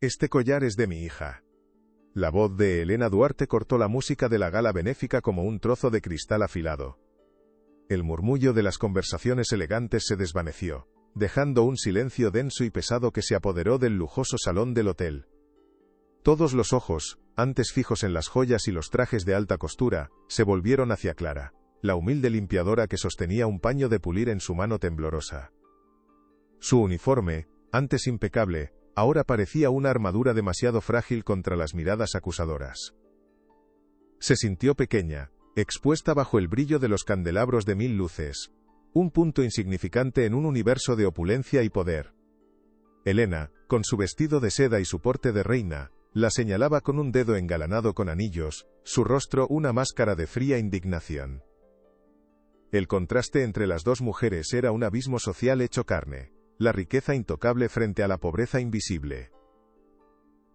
Este collar es de mi hija. La voz de Elena Duarte cortó la música de la gala benéfica como un trozo de cristal afilado. El murmullo de las conversaciones elegantes se desvaneció, dejando un silencio denso y pesado que se apoderó del lujoso salón del hotel. Todos los ojos, antes fijos en las joyas y los trajes de alta costura, se volvieron hacia Clara, la humilde limpiadora que sostenía un paño de pulir en su mano temblorosa. Su uniforme, antes impecable, ahora parecía una armadura demasiado frágil contra las miradas acusadoras. Se sintió pequeña, expuesta bajo el brillo de los candelabros de 1000 luces, un punto insignificante en un universo de opulencia y poder. Elena, con su vestido de seda y su porte de reina, la señalaba con un dedo engalanado con anillos, su rostro una máscara de fría indignación. El contraste entre las dos mujeres era un abismo social hecho carne, la riqueza intocable frente a la pobreza invisible.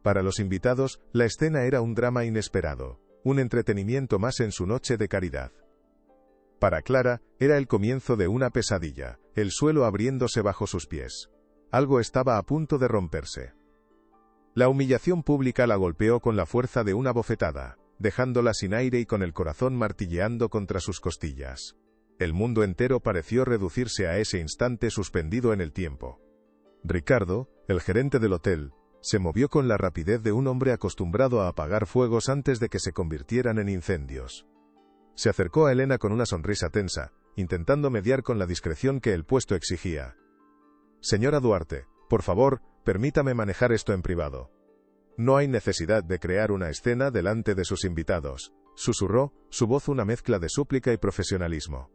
Para los invitados, la escena era un drama inesperado, un entretenimiento más en su noche de caridad. Para Clara, era el comienzo de una pesadilla, el suelo abriéndose bajo sus pies. Algo estaba a punto de romperse. La humillación pública la golpeó con la fuerza de una bofetada, dejándola sin aire y con el corazón martilleando contra sus costillas. El mundo entero pareció reducirse a ese instante suspendido en el tiempo. Ricardo, el gerente del hotel, se movió con la rapidez de un hombre acostumbrado a apagar fuegos antes de que se convirtieran en incendios. Se acercó a Elena con una sonrisa tensa, intentando mediar con la discreción que el puesto exigía. «Señora Duarte, por favor, permítame manejar esto en privado. No hay necesidad de crear una escena delante de sus invitados», susurró, su voz una mezcla de súplica y profesionalismo.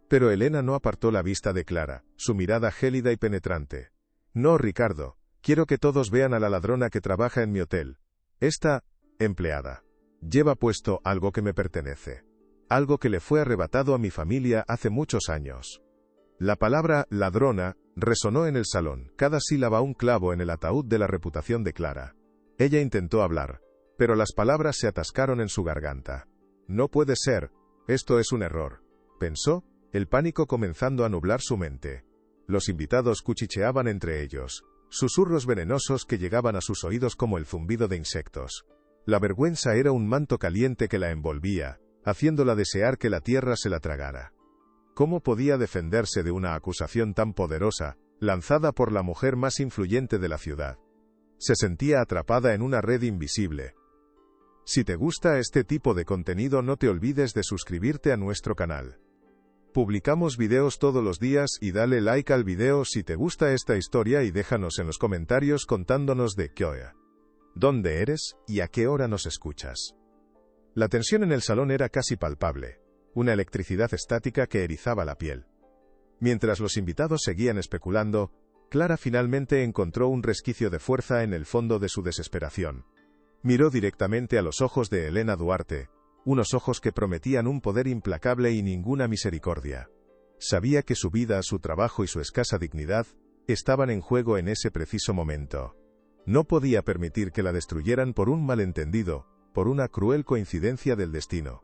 Pero Elena no apartó la vista de Clara, su mirada gélida y penetrante. «No, Ricardo, quiero que todos vean a la ladrona que trabaja en mi hotel. Esta empleada lleva puesto algo que me pertenece. Algo que le fue arrebatado a mi familia hace muchos años». La palabra «ladrona» resonó en el salón, cada sílaba un clavo en el ataúd de la reputación de Clara. Ella intentó hablar, pero las palabras se atascaron en su garganta. «No puede ser, esto es un error», pensó, el pánico comenzando a nublar su mente. Los invitados cuchicheaban entre ellos, susurros venenosos que llegaban a sus oídos como el zumbido de insectos. La vergüenza era un manto caliente que la envolvía, haciéndola desear que la tierra se la tragara. ¿Cómo podía defenderse de una acusación tan poderosa, lanzada por la mujer más influyente de la ciudad? Se sentía atrapada en una red invisible. Si te gusta este tipo de contenido, no te olvides de suscribirte a nuestro canal. Publicamos videos todos los días y dale like al video si te gusta esta historia y déjanos en los comentarios contándonos de qué hora, dónde eres y a qué hora nos escuchas. La tensión en el salón era casi palpable, una electricidad estática que erizaba la piel. Mientras los invitados seguían especulando, Clara finalmente encontró un resquicio de fuerza en el fondo de su desesperación. Miró directamente a los ojos de Elena Duarte, unos ojos que prometían un poder implacable y ninguna misericordia. Sabía que su vida, su trabajo y su escasa dignidad estaban en juego en ese preciso momento. No podía permitir que la destruyeran por un malentendido, por una cruel coincidencia del destino.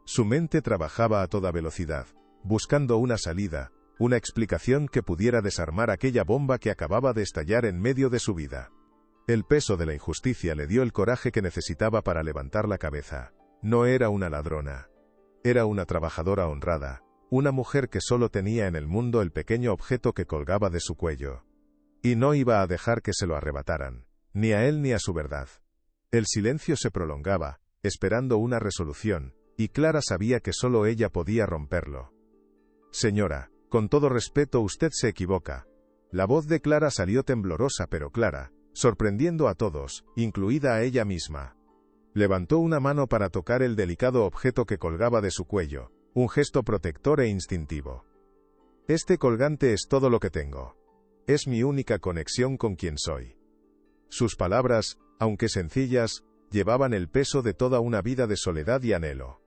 Su mente trabajaba a toda velocidad, buscando una salida, una explicación que pudiera desarmar aquella bomba que acababa de estallar en medio de su vida. El peso de la injusticia le dio el coraje que necesitaba para levantar la cabeza. No era una ladrona. Era una trabajadora honrada, una mujer que solo tenía en el mundo el pequeño objeto que colgaba de su cuello. Y no iba a dejar que se lo arrebataran, ni a él ni a su verdad. El silencio se prolongaba, esperando una resolución, y Clara sabía que solo ella podía romperlo. «Señora, con todo respeto, usted se equivoca». La voz de Clara salió temblorosa pero clara, sorprendiendo a todos, incluida a ella misma. Levantó una mano para tocar el delicado objeto que colgaba de su cuello, un gesto protector e instintivo. «Este colgante es todo lo que tengo. Es mi única conexión con quien soy». Sus palabras, aunque sencillas, llevaban el peso de toda una vida de soledad y anhelo.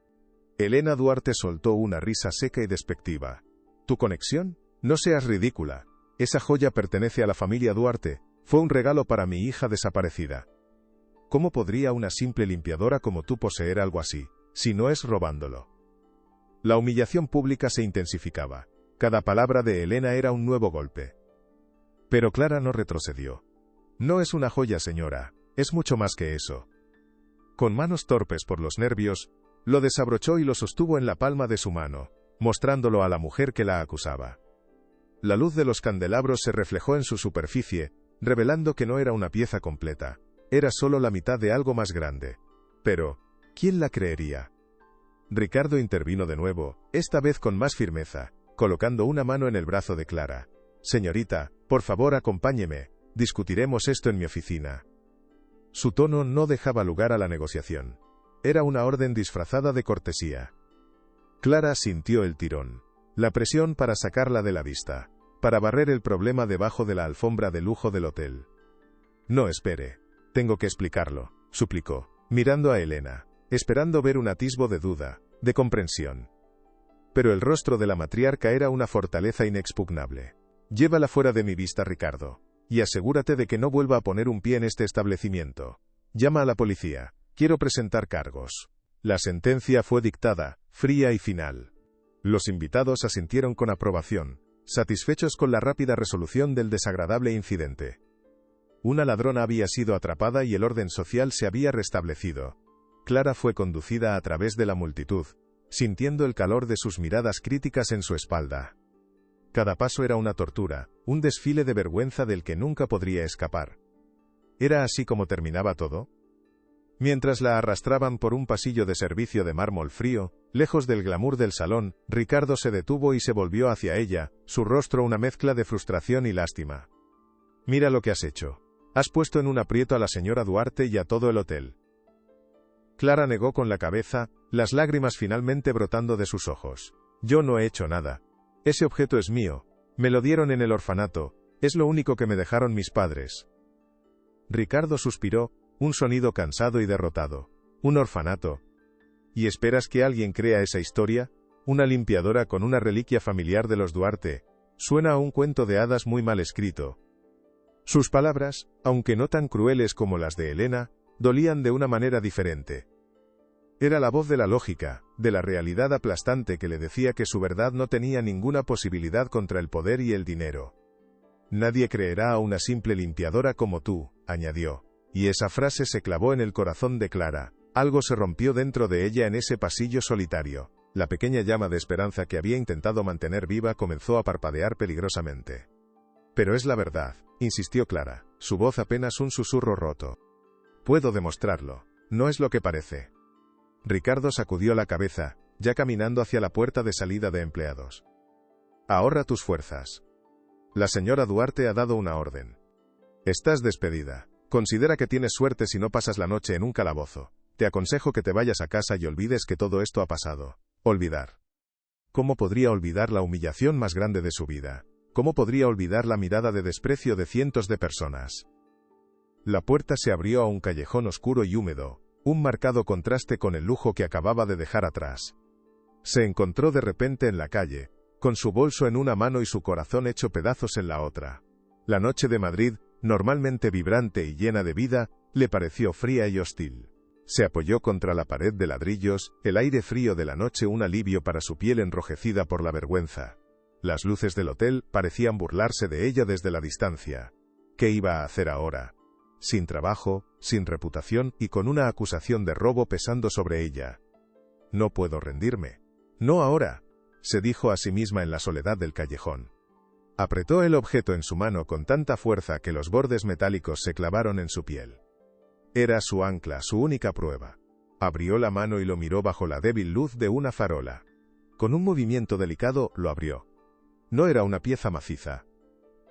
Elena Duarte soltó una risa seca y despectiva. «¿Tu conexión? No seas ridícula. Esa joya pertenece a la familia Duarte, fue un regalo para mi hija desaparecida. ¿Cómo podría una simple limpiadora como tú poseer algo así, si no es robándolo?» La humillación pública se intensificaba. Cada palabra de Elena era un nuevo golpe. Pero Clara no retrocedió. No es una joya, señora, es mucho más que eso. Con manos torpes por los nervios, lo desabrochó y lo sostuvo en la palma de su mano, mostrándolo a la mujer que la acusaba. La luz de los candelabros se reflejó en su superficie, revelando que no era una pieza completa, era solo la mitad de algo más grande. Pero, ¿quién la creería? Ricardo intervino de nuevo, esta vez con más firmeza, colocando una mano en el brazo de Clara. Señorita, por favor acompáñeme, discutiremos esto en mi oficina. Su tono no dejaba lugar a la negociación. Era una orden disfrazada de cortesía. Clara sintió el tirón, la presión para sacarla de la vista, para barrer el problema debajo de la alfombra de lujo del hotel. No espere, tengo que explicarlo, suplicó, mirando a Elena, esperando ver un atisbo de duda, de comprensión. Pero el rostro de la matriarca era una fortaleza inexpugnable. Llévala fuera de mi vista, Ricardo, y asegúrate de que no vuelva a poner un pie en este establecimiento. Llama a la policía, quiero presentar cargos. La sentencia fue dictada, fría y final. Los invitados asintieron con aprobación, satisfechos con la rápida resolución del desagradable incidente. Una ladrona había sido atrapada y el orden social se había restablecido. Clara fue conducida a través de la multitud, sintiendo el calor de sus miradas críticas en su espalda. Cada paso era una tortura, un desfile de vergüenza del que nunca podría escapar. ¿Era así como terminaba todo? Mientras la arrastraban por un pasillo de servicio de mármol frío, lejos del glamour del salón, Ricardo se detuvo y se volvió hacia ella, su rostro una mezcla de frustración y lástima. Mira lo que has hecho. Has puesto en un aprieto a la señora Duarte y a todo el hotel. Clara negó con la cabeza, las lágrimas finalmente brotando de sus ojos. Yo no he hecho nada. Ese objeto es mío. Me lo dieron en el orfanato. Es lo único que me dejaron mis padres. Ricardo suspiró, un sonido cansado y derrotado. ¿Un orfanato? ¿Y esperas que alguien crea esa historia? Una limpiadora con una reliquia familiar de los Duarte. Suena a un cuento de hadas muy mal escrito. Sus palabras, aunque no tan crueles como las de Elena, dolían de una manera diferente. Era la voz de la lógica, de la realidad aplastante que le decía que su verdad no tenía ninguna posibilidad contra el poder y el dinero. Nadie creerá a una simple limpiadora como tú, añadió. Y esa frase se clavó en el corazón de Clara. Algo se rompió dentro de ella en ese pasillo solitario. La pequeña llama de esperanza que había intentado mantener viva comenzó a parpadear peligrosamente. Pero es la verdad, insistió Clara, su voz apenas un susurro roto. Puedo demostrarlo. No es lo que parece. Ricardo sacudió la cabeza, ya caminando hacia la puerta de salida de empleados. Ahorra tus fuerzas. La señora Duarte ha dado una orden. Estás despedida. Considera que tienes suerte si no pasas la noche en un calabozo. Te aconsejo que te vayas a casa y olvides que todo esto ha pasado. Olvidar. ¿Cómo podría olvidar la humillación más grande de su vida? ¿Cómo podría olvidar la mirada de desprecio de cientos de personas? La puerta se abrió a un callejón oscuro y húmedo, un marcado contraste con el lujo que acababa de dejar atrás. Se encontró de repente en la calle, con su bolso en una mano y su corazón hecho pedazos en la otra. La noche de Madrid, normalmente vibrante y llena de vida, le pareció fría y hostil. Se apoyó contra la pared de ladrillos, el aire frío de la noche un alivio para su piel enrojecida por la vergüenza. Las luces del hotel parecían burlarse de ella desde la distancia. ¿Qué iba a hacer ahora? Sin trabajo, sin reputación y con una acusación de robo pesando sobre ella. No puedo rendirme. No ahora, se dijo a sí misma en la soledad del callejón. Apretó el objeto en su mano con tanta fuerza que los bordes metálicos se clavaron en su piel. Era su ancla, su única prueba. Abrió la mano y lo miró bajo la débil luz de una farola. Con un movimiento delicado, lo abrió. No era una pieza maciza.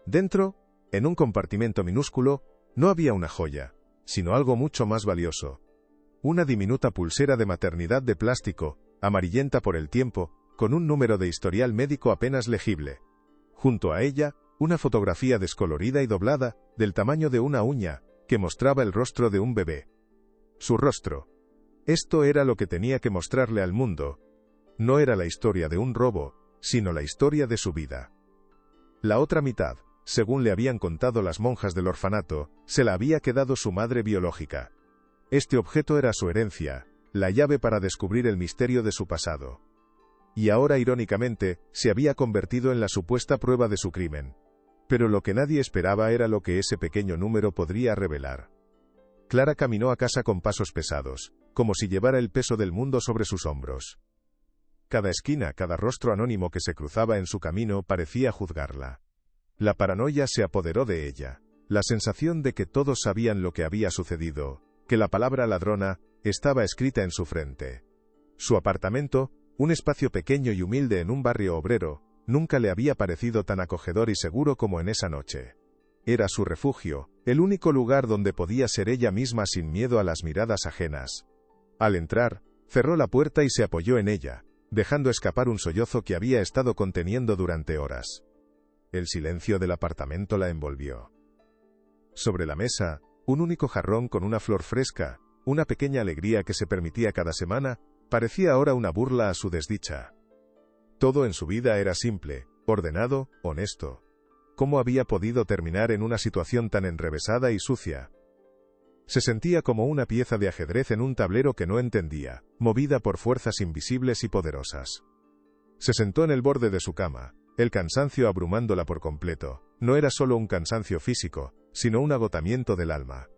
Dentro, en un compartimento minúsculo, no había una joya, sino algo mucho más valioso. Una diminuta pulsera de maternidad de plástico, amarillenta por el tiempo, con un número de historial médico apenas legible. Junto a ella, una fotografía descolorida y doblada, del tamaño de una uña, que mostraba el rostro de un bebé. Su rostro. Esto era lo que tenía que mostrarle al mundo. No era la historia de un robo, sino la historia de su vida. La otra mitad, según le habían contado las monjas del orfanato, se la había quedado su madre biológica. Este objeto era su herencia, la llave para descubrir el misterio de su pasado. Y ahora, irónicamente, se había convertido en la supuesta prueba de su crimen. Pero lo que nadie esperaba era lo que ese pequeño número podría revelar. Clara caminó a casa con pasos pesados, como si llevara el peso del mundo sobre sus hombros. Cada esquina, cada rostro anónimo que se cruzaba en su camino parecía juzgarla. La paranoia se apoderó de ella, la sensación de que todos sabían lo que había sucedido, que la palabra ladrona estaba escrita en su frente. Su apartamento, un espacio pequeño y humilde en un barrio obrero, nunca le había parecido tan acogedor y seguro como en esa noche. Era su refugio, el único lugar donde podía ser ella misma sin miedo a las miradas ajenas. Al entrar, cerró la puerta y se apoyó en ella, dejando escapar un sollozo que había estado conteniendo durante horas. El silencio del apartamento la envolvió. Sobre la mesa, un único jarrón con una flor fresca, una pequeña alegría que se permitía cada semana, parecía ahora una burla a su desdicha. Todo en su vida era simple, ordenado, honesto. ¿Cómo había podido terminar en una situación tan enrevesada y sucia? Se sentía como una pieza de ajedrez en un tablero que no entendía, movida por fuerzas invisibles y poderosas. Se sentó en el borde de su cama, el cansancio abrumándola por completo. No era solo un cansancio físico, sino un agotamiento del alma.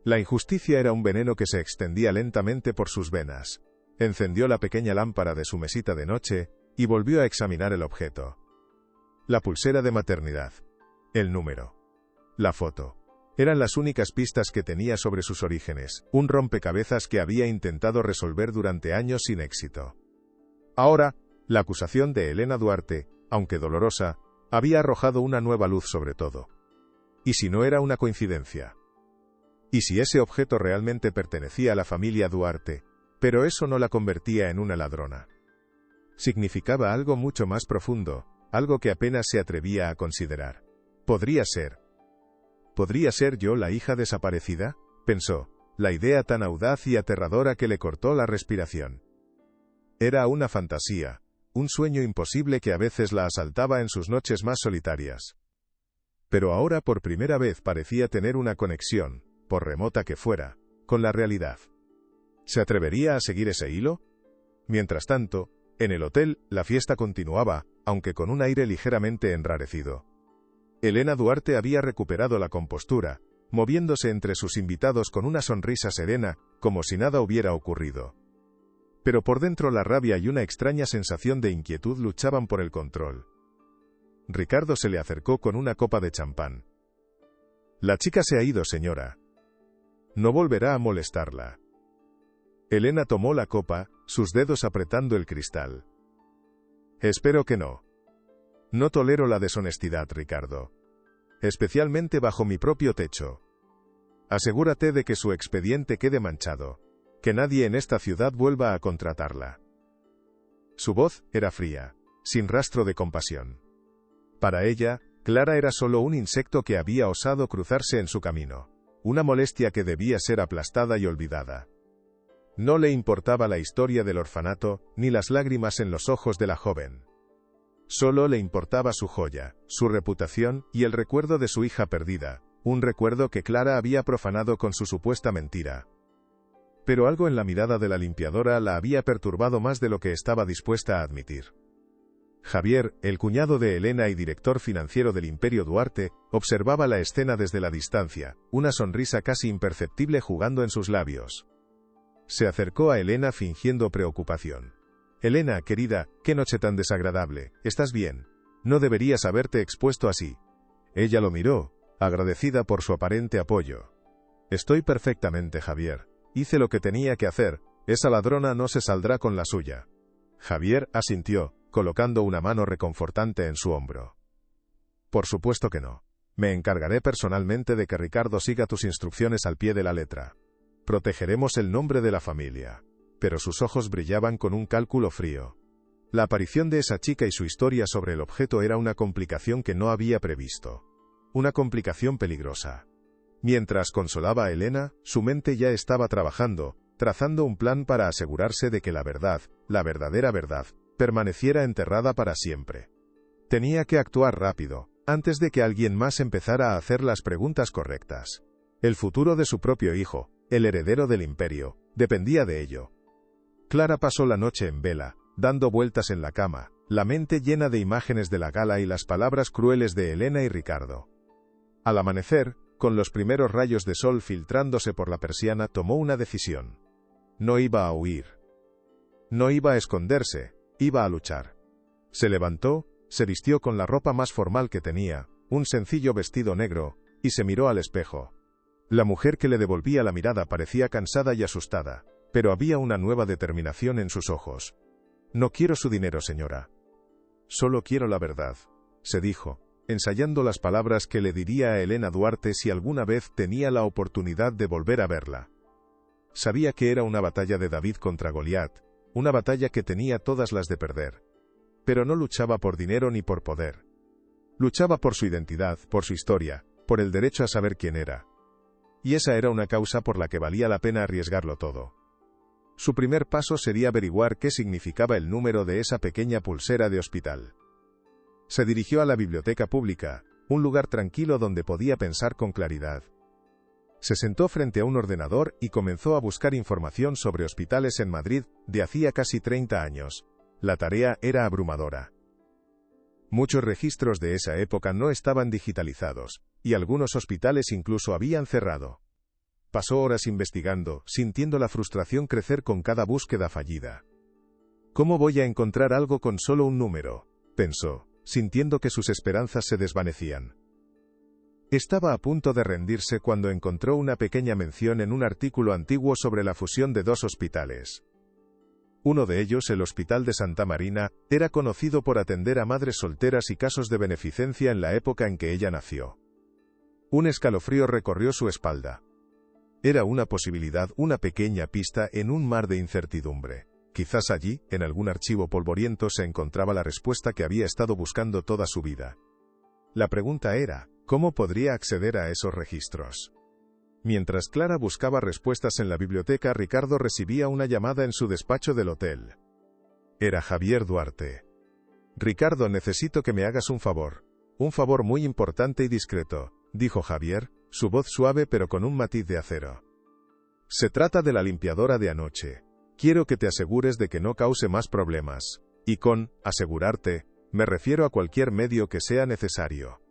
La injusticia era un veneno que se extendía lentamente por sus venas. Encendió la pequeña lámpara de su mesita de noche, y volvió a examinar el objeto. La pulsera de maternidad. El número. La foto. Eran las únicas pistas que tenía sobre sus orígenes, un rompecabezas que había intentado resolver durante años sin éxito. Ahora, la acusación de Elena Duarte, aunque dolorosa, había arrojado una nueva luz sobre todo. ¿Y si no era una coincidencia? ¿Y si ese objeto realmente pertenecía a la familia Duarte, pero eso no la convertía en una ladrona? Significaba algo mucho más profundo, algo que apenas se atrevía a considerar. ¿Podría ser yo la hija desaparecida?, pensó, la idea tan audaz y aterradora que le cortó la respiración. Era una fantasía, un sueño imposible que a veces la asaltaba en sus noches más solitarias. Pero ahora por primera vez parecía tener una conexión, por remota que fuera, con la realidad. ¿Se atrevería a seguir ese hilo? Mientras tanto, en el hotel, la fiesta continuaba, aunque con un aire ligeramente enrarecido. Elena Duarte había recuperado la compostura, moviéndose entre sus invitados con una sonrisa serena, como si nada hubiera ocurrido. Pero por dentro la rabia y una extraña sensación de inquietud luchaban por el control. Ricardo se le acercó con una copa de champán. La chica se ha ido, señora. No volverá a molestarla. Elena tomó la copa, sus dedos apretando el cristal. Espero que no. No tolero la deshonestidad, Ricardo. Especialmente bajo mi propio techo. Asegúrate de que su expediente quede manchado. Que nadie en esta ciudad vuelva a contratarla. Su voz era fría, sin rastro de compasión. Para ella, Clara era solo un insecto que había osado cruzarse en su camino, una molestia que debía ser aplastada y olvidada. No le importaba la historia del orfanato, ni las lágrimas en los ojos de la joven. Solo le importaba su joya, su reputación, y el recuerdo de su hija perdida, un recuerdo que Clara había profanado con su supuesta mentira. Pero algo en la mirada de la limpiadora la había perturbado más de lo que estaba dispuesta a admitir. Javier, el cuñado de Elena y director financiero del Imperio Duarte, observaba la escena desde la distancia, una sonrisa casi imperceptible jugando en sus labios. Se acercó a Elena fingiendo preocupación. Elena, querida, qué noche tan desagradable, ¿estás bien? No deberías haberte expuesto así. Ella lo miró, agradecida por su aparente apoyo. Estoy perfectamente, Javier. Hice lo que tenía que hacer, esa ladrona no se saldrá con la suya. Javier asintió, colocando una mano reconfortante en su hombro. Por supuesto que no. Me encargaré personalmente de que Ricardo siga tus instrucciones al pie de la letra. Protegeremos el nombre de la familia. Pero sus ojos brillaban con un cálculo frío. La aparición de esa chica y su historia sobre el objeto era una complicación que no había previsto. Una complicación peligrosa. Mientras consolaba a Elena, su mente ya estaba trabajando, trazando un plan para asegurarse de que la verdad, la verdadera verdad, permaneciera enterrada para siempre. Tenía que actuar rápido, antes de que alguien más empezara a hacer las preguntas correctas. El futuro de su propio hijo, el heredero del imperio, dependía de ello. Clara pasó la noche en vela, dando vueltas en la cama, la mente llena de imágenes de la gala y las palabras crueles de Elena y Ricardo. Al amanecer, con los primeros rayos de sol filtrándose por la persiana, tomó una decisión. No iba a huir. No iba a esconderse, iba a luchar. Se levantó, se vistió con la ropa más formal que tenía, un sencillo vestido negro, y se miró al espejo. La mujer que le devolvía la mirada parecía cansada y asustada, pero había una nueva determinación en sus ojos. No quiero su dinero, señora. Solo quiero la verdad, se dijo, ensayando las palabras que le diría a Elena Duarte si alguna vez tenía la oportunidad de volver a verla. Sabía que era una batalla de David contra Goliat, una batalla que tenía todas las de perder. Pero no luchaba por dinero ni por poder. Luchaba por su identidad, por su historia, por el derecho a saber quién era. Y esa era una causa por la que valía la pena arriesgarlo todo. Su primer paso sería averiguar qué significaba el número de esa pequeña pulsera de hospital. Se dirigió a la biblioteca pública, un lugar tranquilo donde podía pensar con claridad. Se sentó frente a un ordenador y comenzó a buscar información sobre hospitales en Madrid de hacía casi 30 años. La tarea era abrumadora. Muchos registros de esa época no estaban digitalizados, y algunos hospitales incluso habían cerrado. Pasó horas investigando, sintiendo la frustración crecer con cada búsqueda fallida. ¿Cómo voy a encontrar algo con solo un número?, pensó, sintiendo que sus esperanzas se desvanecían. Estaba a punto de rendirse cuando encontró una pequeña mención en un artículo antiguo sobre la fusión de dos hospitales. Uno de ellos, el Hospital de Santa Marina, era conocido por atender a madres solteras y casos de beneficencia en la época en que ella nació. Un escalofrío recorrió su espalda. Era una posibilidad, una pequeña pista en un mar de incertidumbre. Quizás allí, en algún archivo polvoriento, se encontraba la respuesta que había estado buscando toda su vida. La pregunta era, ¿cómo podría acceder a esos registros? Mientras Clara buscaba respuestas en la biblioteca, Ricardo recibía una llamada en su despacho del hotel. Era Javier Duarte. «Ricardo, necesito que me hagas un favor muy importante y discreto», dijo Javier, su voz suave pero con un matiz de acero. «Se trata de la limpiadora de anoche. Quiero que te asegures de que no cause más problemas. Y con asegurarte, me refiero a cualquier medio que sea necesario».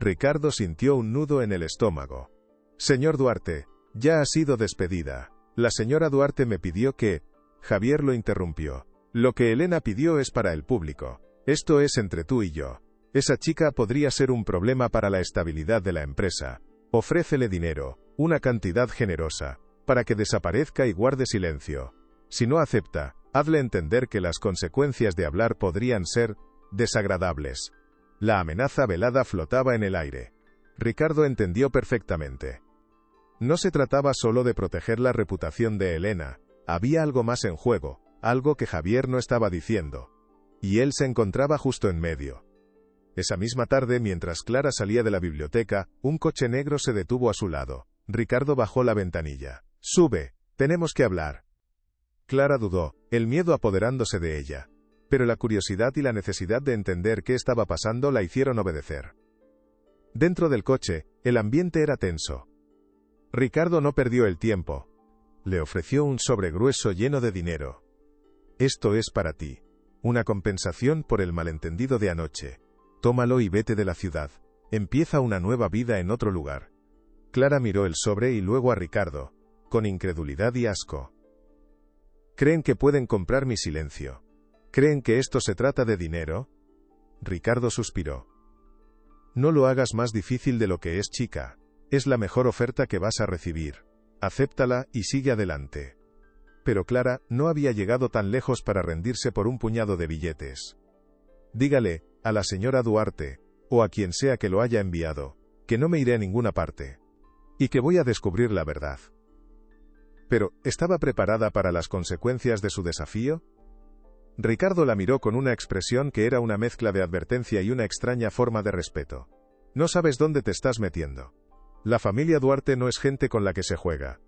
Ricardo sintió un nudo en el estómago. «Señor Duarte, ya ha sido despedida. La señora Duarte me pidió que...». Javier lo interrumpió. «Lo que Elena pidió es para el público. Esto es entre tú y yo. Esa chica podría ser un problema para la estabilidad de la empresa. Ofrécele dinero, una cantidad generosa, para que desaparezca y guarde silencio. Si no acepta, hazle entender que las consecuencias de hablar podrían ser desagradables». La amenaza velada flotaba en el aire. Ricardo entendió perfectamente. No se trataba solo de proteger la reputación de Elena, había algo más en juego, algo que Javier no estaba diciendo. Y él se encontraba justo en medio. Esa misma tarde, mientras Clara salía de la biblioteca, un coche negro se detuvo a su lado. Ricardo bajó la ventanilla. «Sube, tenemos que hablar». Clara dudó, el miedo apoderándose de ella. Pero la curiosidad y la necesidad de entender qué estaba pasando la hicieron obedecer. Dentro del coche, el ambiente era tenso. Ricardo no perdió el tiempo. Le ofreció un sobre grueso lleno de dinero. «Esto es para ti. Una compensación por el malentendido de anoche. Tómalo y vete de la ciudad. Empieza una nueva vida en otro lugar». Clara miró el sobre y luego a Ricardo, con incredulidad y asco. «¿Creen que pueden comprar mi silencio? ¿Creen que esto se trata de dinero?». Ricardo suspiró. «No lo hagas más difícil de lo que es, chica. Es la mejor oferta que vas a recibir. Acéptala y sigue adelante». Pero Clara no había llegado tan lejos para rendirse por un puñado de billetes. «Dígale a la señora Duarte, o a quien sea que lo haya enviado, que no me iré a ninguna parte. Y que voy a descubrir la verdad». Pero, ¿estaba preparada para las consecuencias de su desafío? Ricardo la miró con una expresión que era una mezcla de advertencia y una extraña forma de respeto. «No sabes dónde te estás metiendo. La familia Duarte no es gente con la que se juega.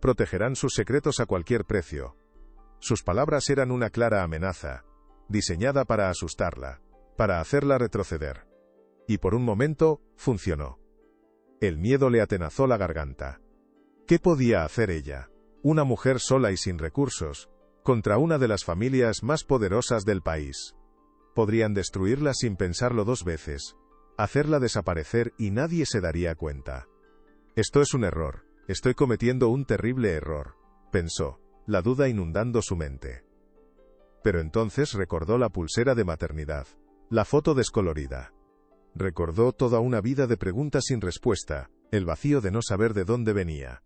Protegerán sus secretos a cualquier precio». Sus palabras eran una clara amenaza, diseñada para asustarla, para hacerla retroceder. Y por un momento, funcionó. El miedo le atenazó la garganta. ¿Qué podía hacer ella, una mujer sola y sin recursos, contra una de las familias más poderosas del país? Podrían destruirla sin pensarlo dos veces, hacerla desaparecer y nadie se daría cuenta. Esto es un error, estoy cometiendo un terrible error, pensó, la duda inundando su mente. Pero entonces recordó la pulsera de maternidad, la foto descolorida. Recordó toda una vida de preguntas sin respuesta, el vacío de no saber de dónde venía.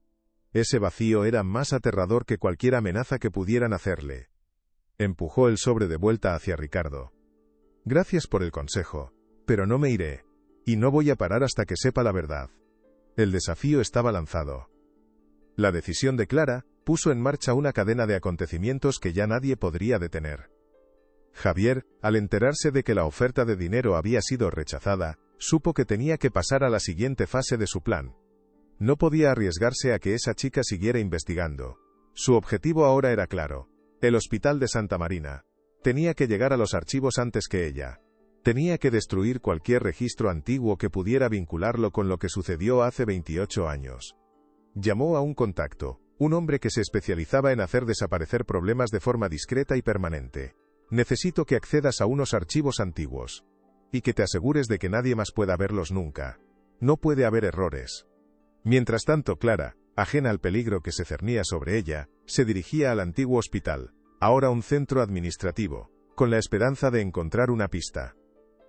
Ese vacío era más aterrador que cualquier amenaza que pudieran hacerle. Empujó el sobre de vuelta hacia Ricardo. Gracias por el consejo, pero no me iré, y no voy a parar hasta que sepa la verdad. El desafío estaba lanzado. La decisión de Clara puso en marcha una cadena de acontecimientos que ya nadie podría detener. Javier, al enterarse de que la oferta de dinero había sido rechazada, supo que tenía que pasar a la siguiente fase de su plan. No podía arriesgarse a que esa chica siguiera investigando. Su objetivo ahora era claro: el Hospital de Santa Marina. Tenía que llegar a los archivos antes que ella. Tenía que destruir cualquier registro antiguo que pudiera vincularlo con lo que sucedió hace 28 años. Llamó a un contacto, un hombre que se especializaba en hacer desaparecer problemas de forma discreta y permanente. Necesito que accedas a unos archivos antiguos. Y que te asegures de que nadie más pueda verlos nunca. No puede haber errores. Mientras tanto, Clara, ajena al peligro que se cernía sobre ella, se dirigía al antiguo hospital, ahora un centro administrativo, con la esperanza de encontrar una pista.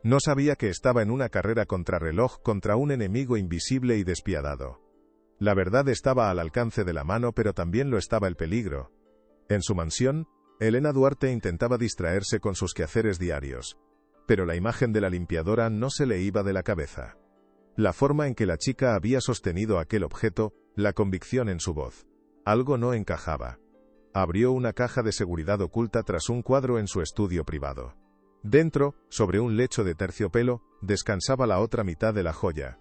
No sabía que estaba en una carrera contrarreloj contra un enemigo invisible y despiadado. La verdad estaba al alcance de la mano, pero también lo estaba el peligro. En su mansión, Elena Duarte intentaba distraerse con sus quehaceres diarios, pero la imagen de la limpiadora no se le iba de la cabeza. La forma en que la chica había sostenido aquel objeto, la convicción en su voz. Algo no encajaba. Abrió una caja de seguridad oculta tras un cuadro en su estudio privado. Dentro, sobre un lecho de terciopelo, descansaba la otra mitad de la joya.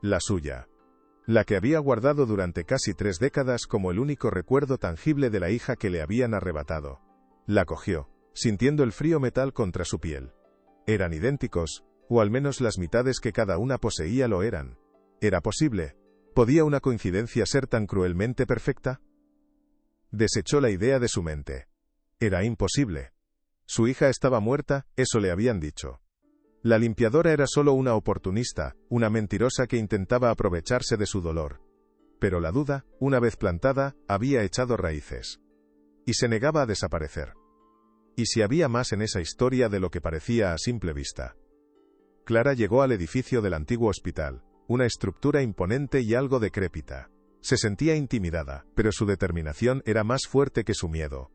La suya. La que había guardado durante casi 3 décadas como el único recuerdo tangible de la hija que le habían arrebatado. La cogió, sintiendo el frío metal contra su piel. Eran idénticos, o al menos las mitades que cada una poseía lo eran. ¿Era posible? ¿Podía una coincidencia ser tan cruelmente perfecta? Desechó la idea de su mente. Era imposible. Su hija estaba muerta, eso le habían dicho. La limpiadora era solo una oportunista, una mentirosa que intentaba aprovecharse de su dolor. Pero la duda, una vez plantada, había echado raíces. Y se negaba a desaparecer. ¿Y si había más en esa historia de lo que parecía a simple vista? Clara llegó al edificio del antiguo hospital, una estructura imponente y algo decrépita. Se sentía intimidada, pero su determinación era más fuerte que su miedo.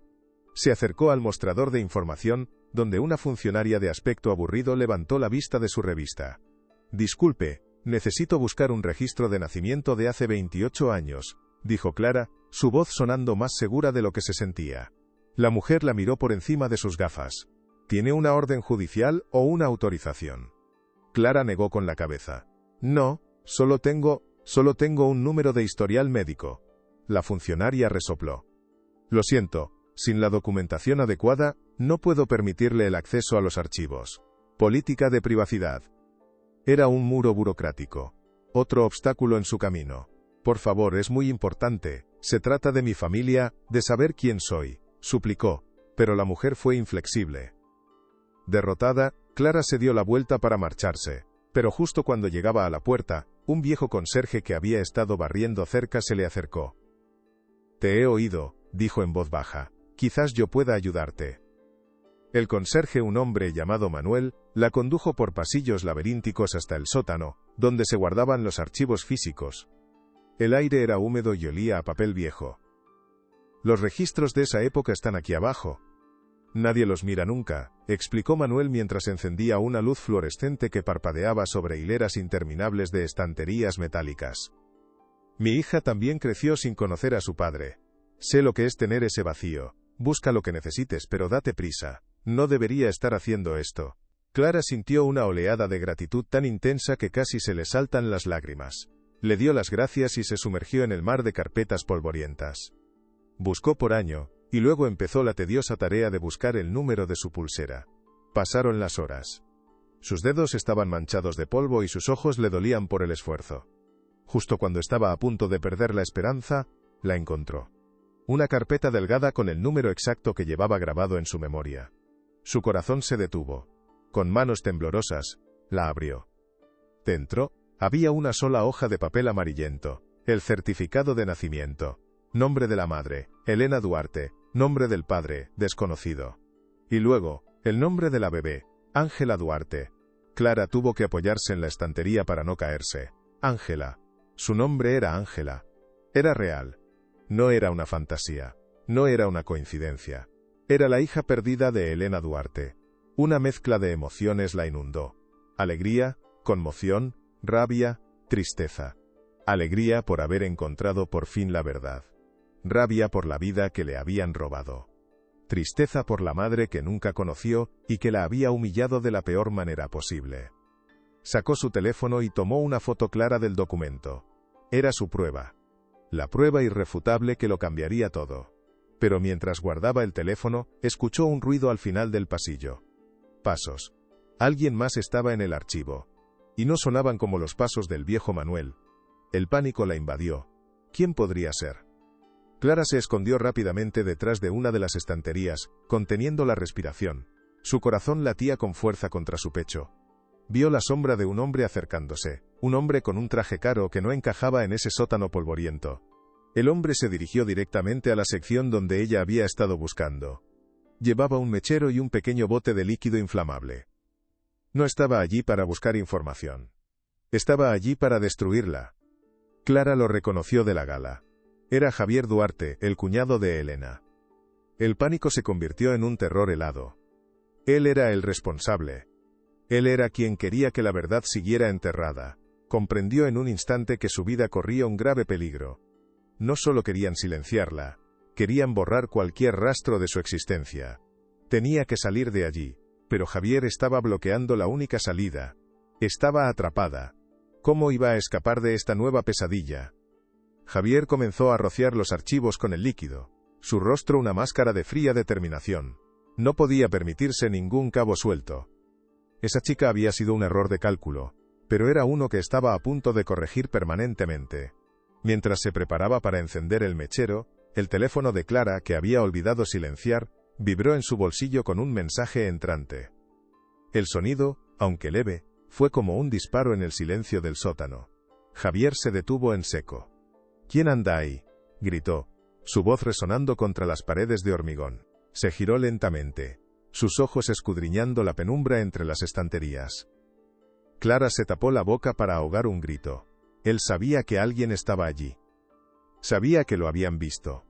Se acercó al mostrador de información, donde una funcionaria de aspecto aburrido levantó la vista de su revista. Disculpe, necesito buscar un registro de nacimiento de hace 28 años, dijo Clara, su voz sonando más segura de lo que se sentía. La mujer la miró por encima de sus gafas. ¿Tiene una orden judicial o una autorización? Clara negó con la cabeza. No, solo tengo un número de historial médico. La funcionaria resopló. Lo siento, sin la documentación adecuada, no puedo permitirle el acceso a los archivos. Política de privacidad. Era un muro burocrático. Otro obstáculo en su camino. Por favor, es muy importante, se trata de mi familia, de saber quién soy, suplicó, pero la mujer fue inflexible. Derrotada, Clara se dio la vuelta para marcharse, pero justo cuando llegaba a la puerta, un viejo conserje que había estado barriendo cerca se le acercó. Te he oído, dijo en voz baja, quizás yo pueda ayudarte. El conserje, un hombre llamado Manuel, la condujo por pasillos laberínticos hasta el sótano, donde se guardaban los archivos físicos. El aire era húmedo y olía a papel viejo. Los registros de esa época están aquí abajo. Nadie los mira nunca, explicó Manuel mientras encendía una luz fluorescente que parpadeaba sobre hileras interminables de estanterías metálicas. Mi hija también creció sin conocer a su padre. Sé lo que es tener ese vacío. Busca lo que necesites, pero date prisa. No debería estar haciendo esto. Clara sintió una oleada de gratitud tan intensa que casi se le saltan las lágrimas. Le dio las gracias y se sumergió en el mar de carpetas polvorientas. Buscó por año, y luego empezó la tediosa tarea de buscar el número de su pulsera. Pasaron las horas. Sus dedos estaban manchados de polvo y sus ojos le dolían por el esfuerzo. Justo cuando estaba a punto de perder la esperanza, la encontró. Una carpeta delgada con el número exacto que llevaba grabado en su memoria. Su corazón se detuvo. Con manos temblorosas, la abrió. Dentro, había una sola hoja de papel amarillento, el certificado de nacimiento. Nombre de la madre, Elena Duarte, nombre del padre, desconocido. Y luego, el nombre de la bebé, Ángela Duarte. Clara tuvo que apoyarse en la estantería para no caerse. Ángela. Su nombre era Ángela. Era real. No era una fantasía. No era una coincidencia. Era la hija perdida de Elena Duarte. Una mezcla de emociones la inundó. Alegría, conmoción, rabia, tristeza. Alegría por haber encontrado por fin la verdad. Rabia por la vida que le habían robado. Tristeza por la madre que nunca conoció y que la había humillado de la peor manera posible. Sacó su teléfono y tomó una foto clara del documento. Era su prueba. La prueba irrefutable que lo cambiaría todo. Pero mientras guardaba el teléfono, escuchó un ruido al final del pasillo. Pasos. Alguien más estaba en el archivo. Y no sonaban como los pasos del viejo Manuel. El pánico la invadió. ¿Quién podría ser? Clara se escondió rápidamente detrás de una de las estanterías, conteniendo la respiración. Su corazón latía con fuerza contra su pecho. Vio la sombra de un hombre acercándose, un hombre con un traje caro que no encajaba en ese sótano polvoriento. El hombre se dirigió directamente a la sección donde ella había estado buscando. Llevaba un mechero y un pequeño bote de líquido inflamable. No estaba allí para buscar información. Estaba allí para destruirla. Clara lo reconoció de la gala. Era Javier Duarte, el cuñado de Elena. El pánico se convirtió en un terror helado. Él era el responsable. Él era quien quería que la verdad siguiera enterrada. Comprendió en un instante que su vida corría un grave peligro. No solo querían silenciarla, querían borrar cualquier rastro de su existencia. Tenía que salir de allí, pero Javier estaba bloqueando la única salida. Estaba atrapada. ¿Cómo iba a escapar de esta nueva pesadilla? Javier comenzó a rociar los archivos con el líquido. Su rostro una máscara de fría determinación. No podía permitirse ningún cabo suelto. Esa chica había sido un error de cálculo, pero era uno que estaba a punto de corregir permanentemente. Mientras se preparaba para encender el mechero, el teléfono de Clara, que había olvidado silenciar, vibró en su bolsillo con un mensaje entrante. El sonido, aunque leve, fue como un disparo en el silencio del sótano. Javier se detuvo en seco. ¿Quién anda ahí?, gritó, su voz resonando contra las paredes de hormigón. Se giró lentamente, sus ojos escudriñando la penumbra entre las estanterías. Clara se tapó la boca para ahogar un grito. Él sabía que alguien estaba allí. Sabía que lo habían visto.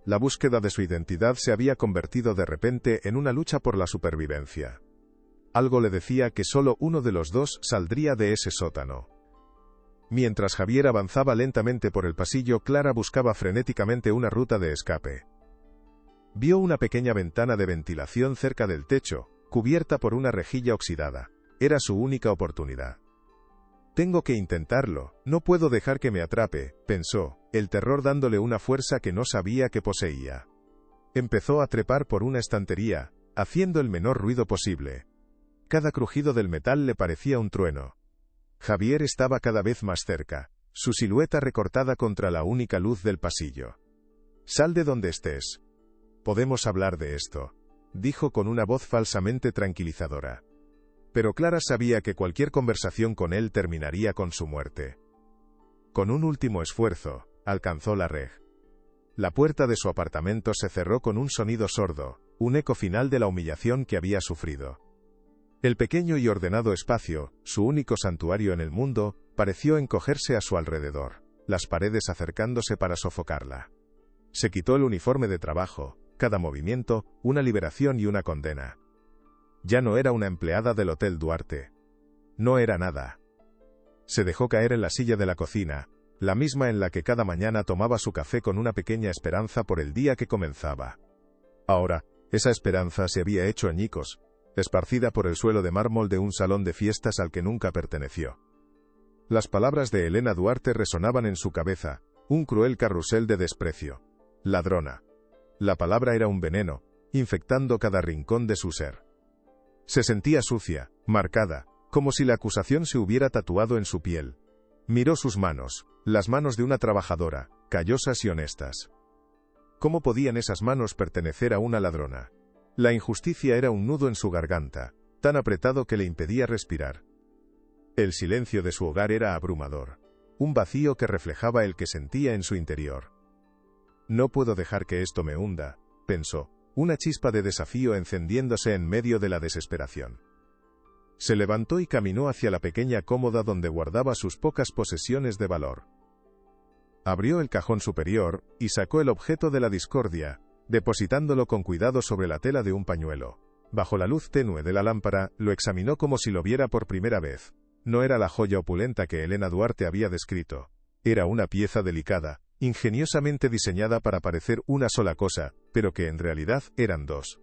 La búsqueda de su identidad se había convertido de repente en una lucha por la supervivencia. Algo le decía que solo uno de los dos saldría de ese sótano. Mientras Javier avanzaba lentamente por el pasillo, Clara buscaba frenéticamente una ruta de escape. Vio una pequeña ventana de ventilación cerca del techo, cubierta por una rejilla oxidada. Era su única oportunidad. Tengo que intentarlo, no puedo dejar que me atrape, pensó, el terror dándole una fuerza que no sabía que poseía. Empezó a trepar por una estantería, haciendo el menor ruido posible. Cada crujido del metal le parecía un trueno. Javier estaba cada vez más cerca, su silueta recortada contra la única luz del pasillo. Sal de donde estés. Podemos hablar de esto, dijo con una voz falsamente tranquilizadora. Pero Clara sabía que cualquier conversación con él terminaría con su muerte. Con un último esfuerzo, alcanzó la rej. La puerta de su apartamento se cerró con un sonido sordo, un eco final de la humillación que había sufrido. El pequeño y ordenado espacio, su único santuario en el mundo, pareció encogerse a su alrededor, las paredes acercándose para sofocarla. Se quitó el uniforme de trabajo, cada movimiento, una liberación y una condena. Ya no era una empleada del Hotel Duarte. No era nada. Se dejó caer en la silla de la cocina, la misma en la que cada mañana tomaba su café con una pequeña esperanza por el día que comenzaba. Ahora, esa esperanza se había hecho añicos, esparcida por el suelo de mármol de un salón de fiestas al que nunca perteneció. Las palabras de Elena Duarte resonaban en su cabeza, un cruel carrusel de desprecio. Ladrona. La palabra era un veneno, infectando cada rincón de su ser. Se sentía sucia, marcada, como si la acusación se hubiera tatuado en su piel. Miró sus manos, las manos de una trabajadora, callosas y honestas. ¿Cómo podían esas manos pertenecer a una ladrona? La injusticia era un nudo en su garganta, tan apretado que le impedía respirar. El silencio de su hogar era abrumador, un vacío que reflejaba el que sentía en su interior. No puedo dejar que esto me hunda, pensó, una chispa de desafío encendiéndose en medio de la desesperación. Se levantó y caminó hacia la pequeña cómoda donde guardaba sus pocas posesiones de valor. Abrió el cajón superior y sacó el objeto de la discordia, depositándolo con cuidado sobre la tela de un pañuelo. Bajo la luz tenue de la lámpara, lo examinó como si lo viera por primera vez. No era la joya opulenta que Elena Duarte había descrito. Era una pieza delicada, ingeniosamente diseñada para parecer una sola cosa, pero que en realidad eran dos.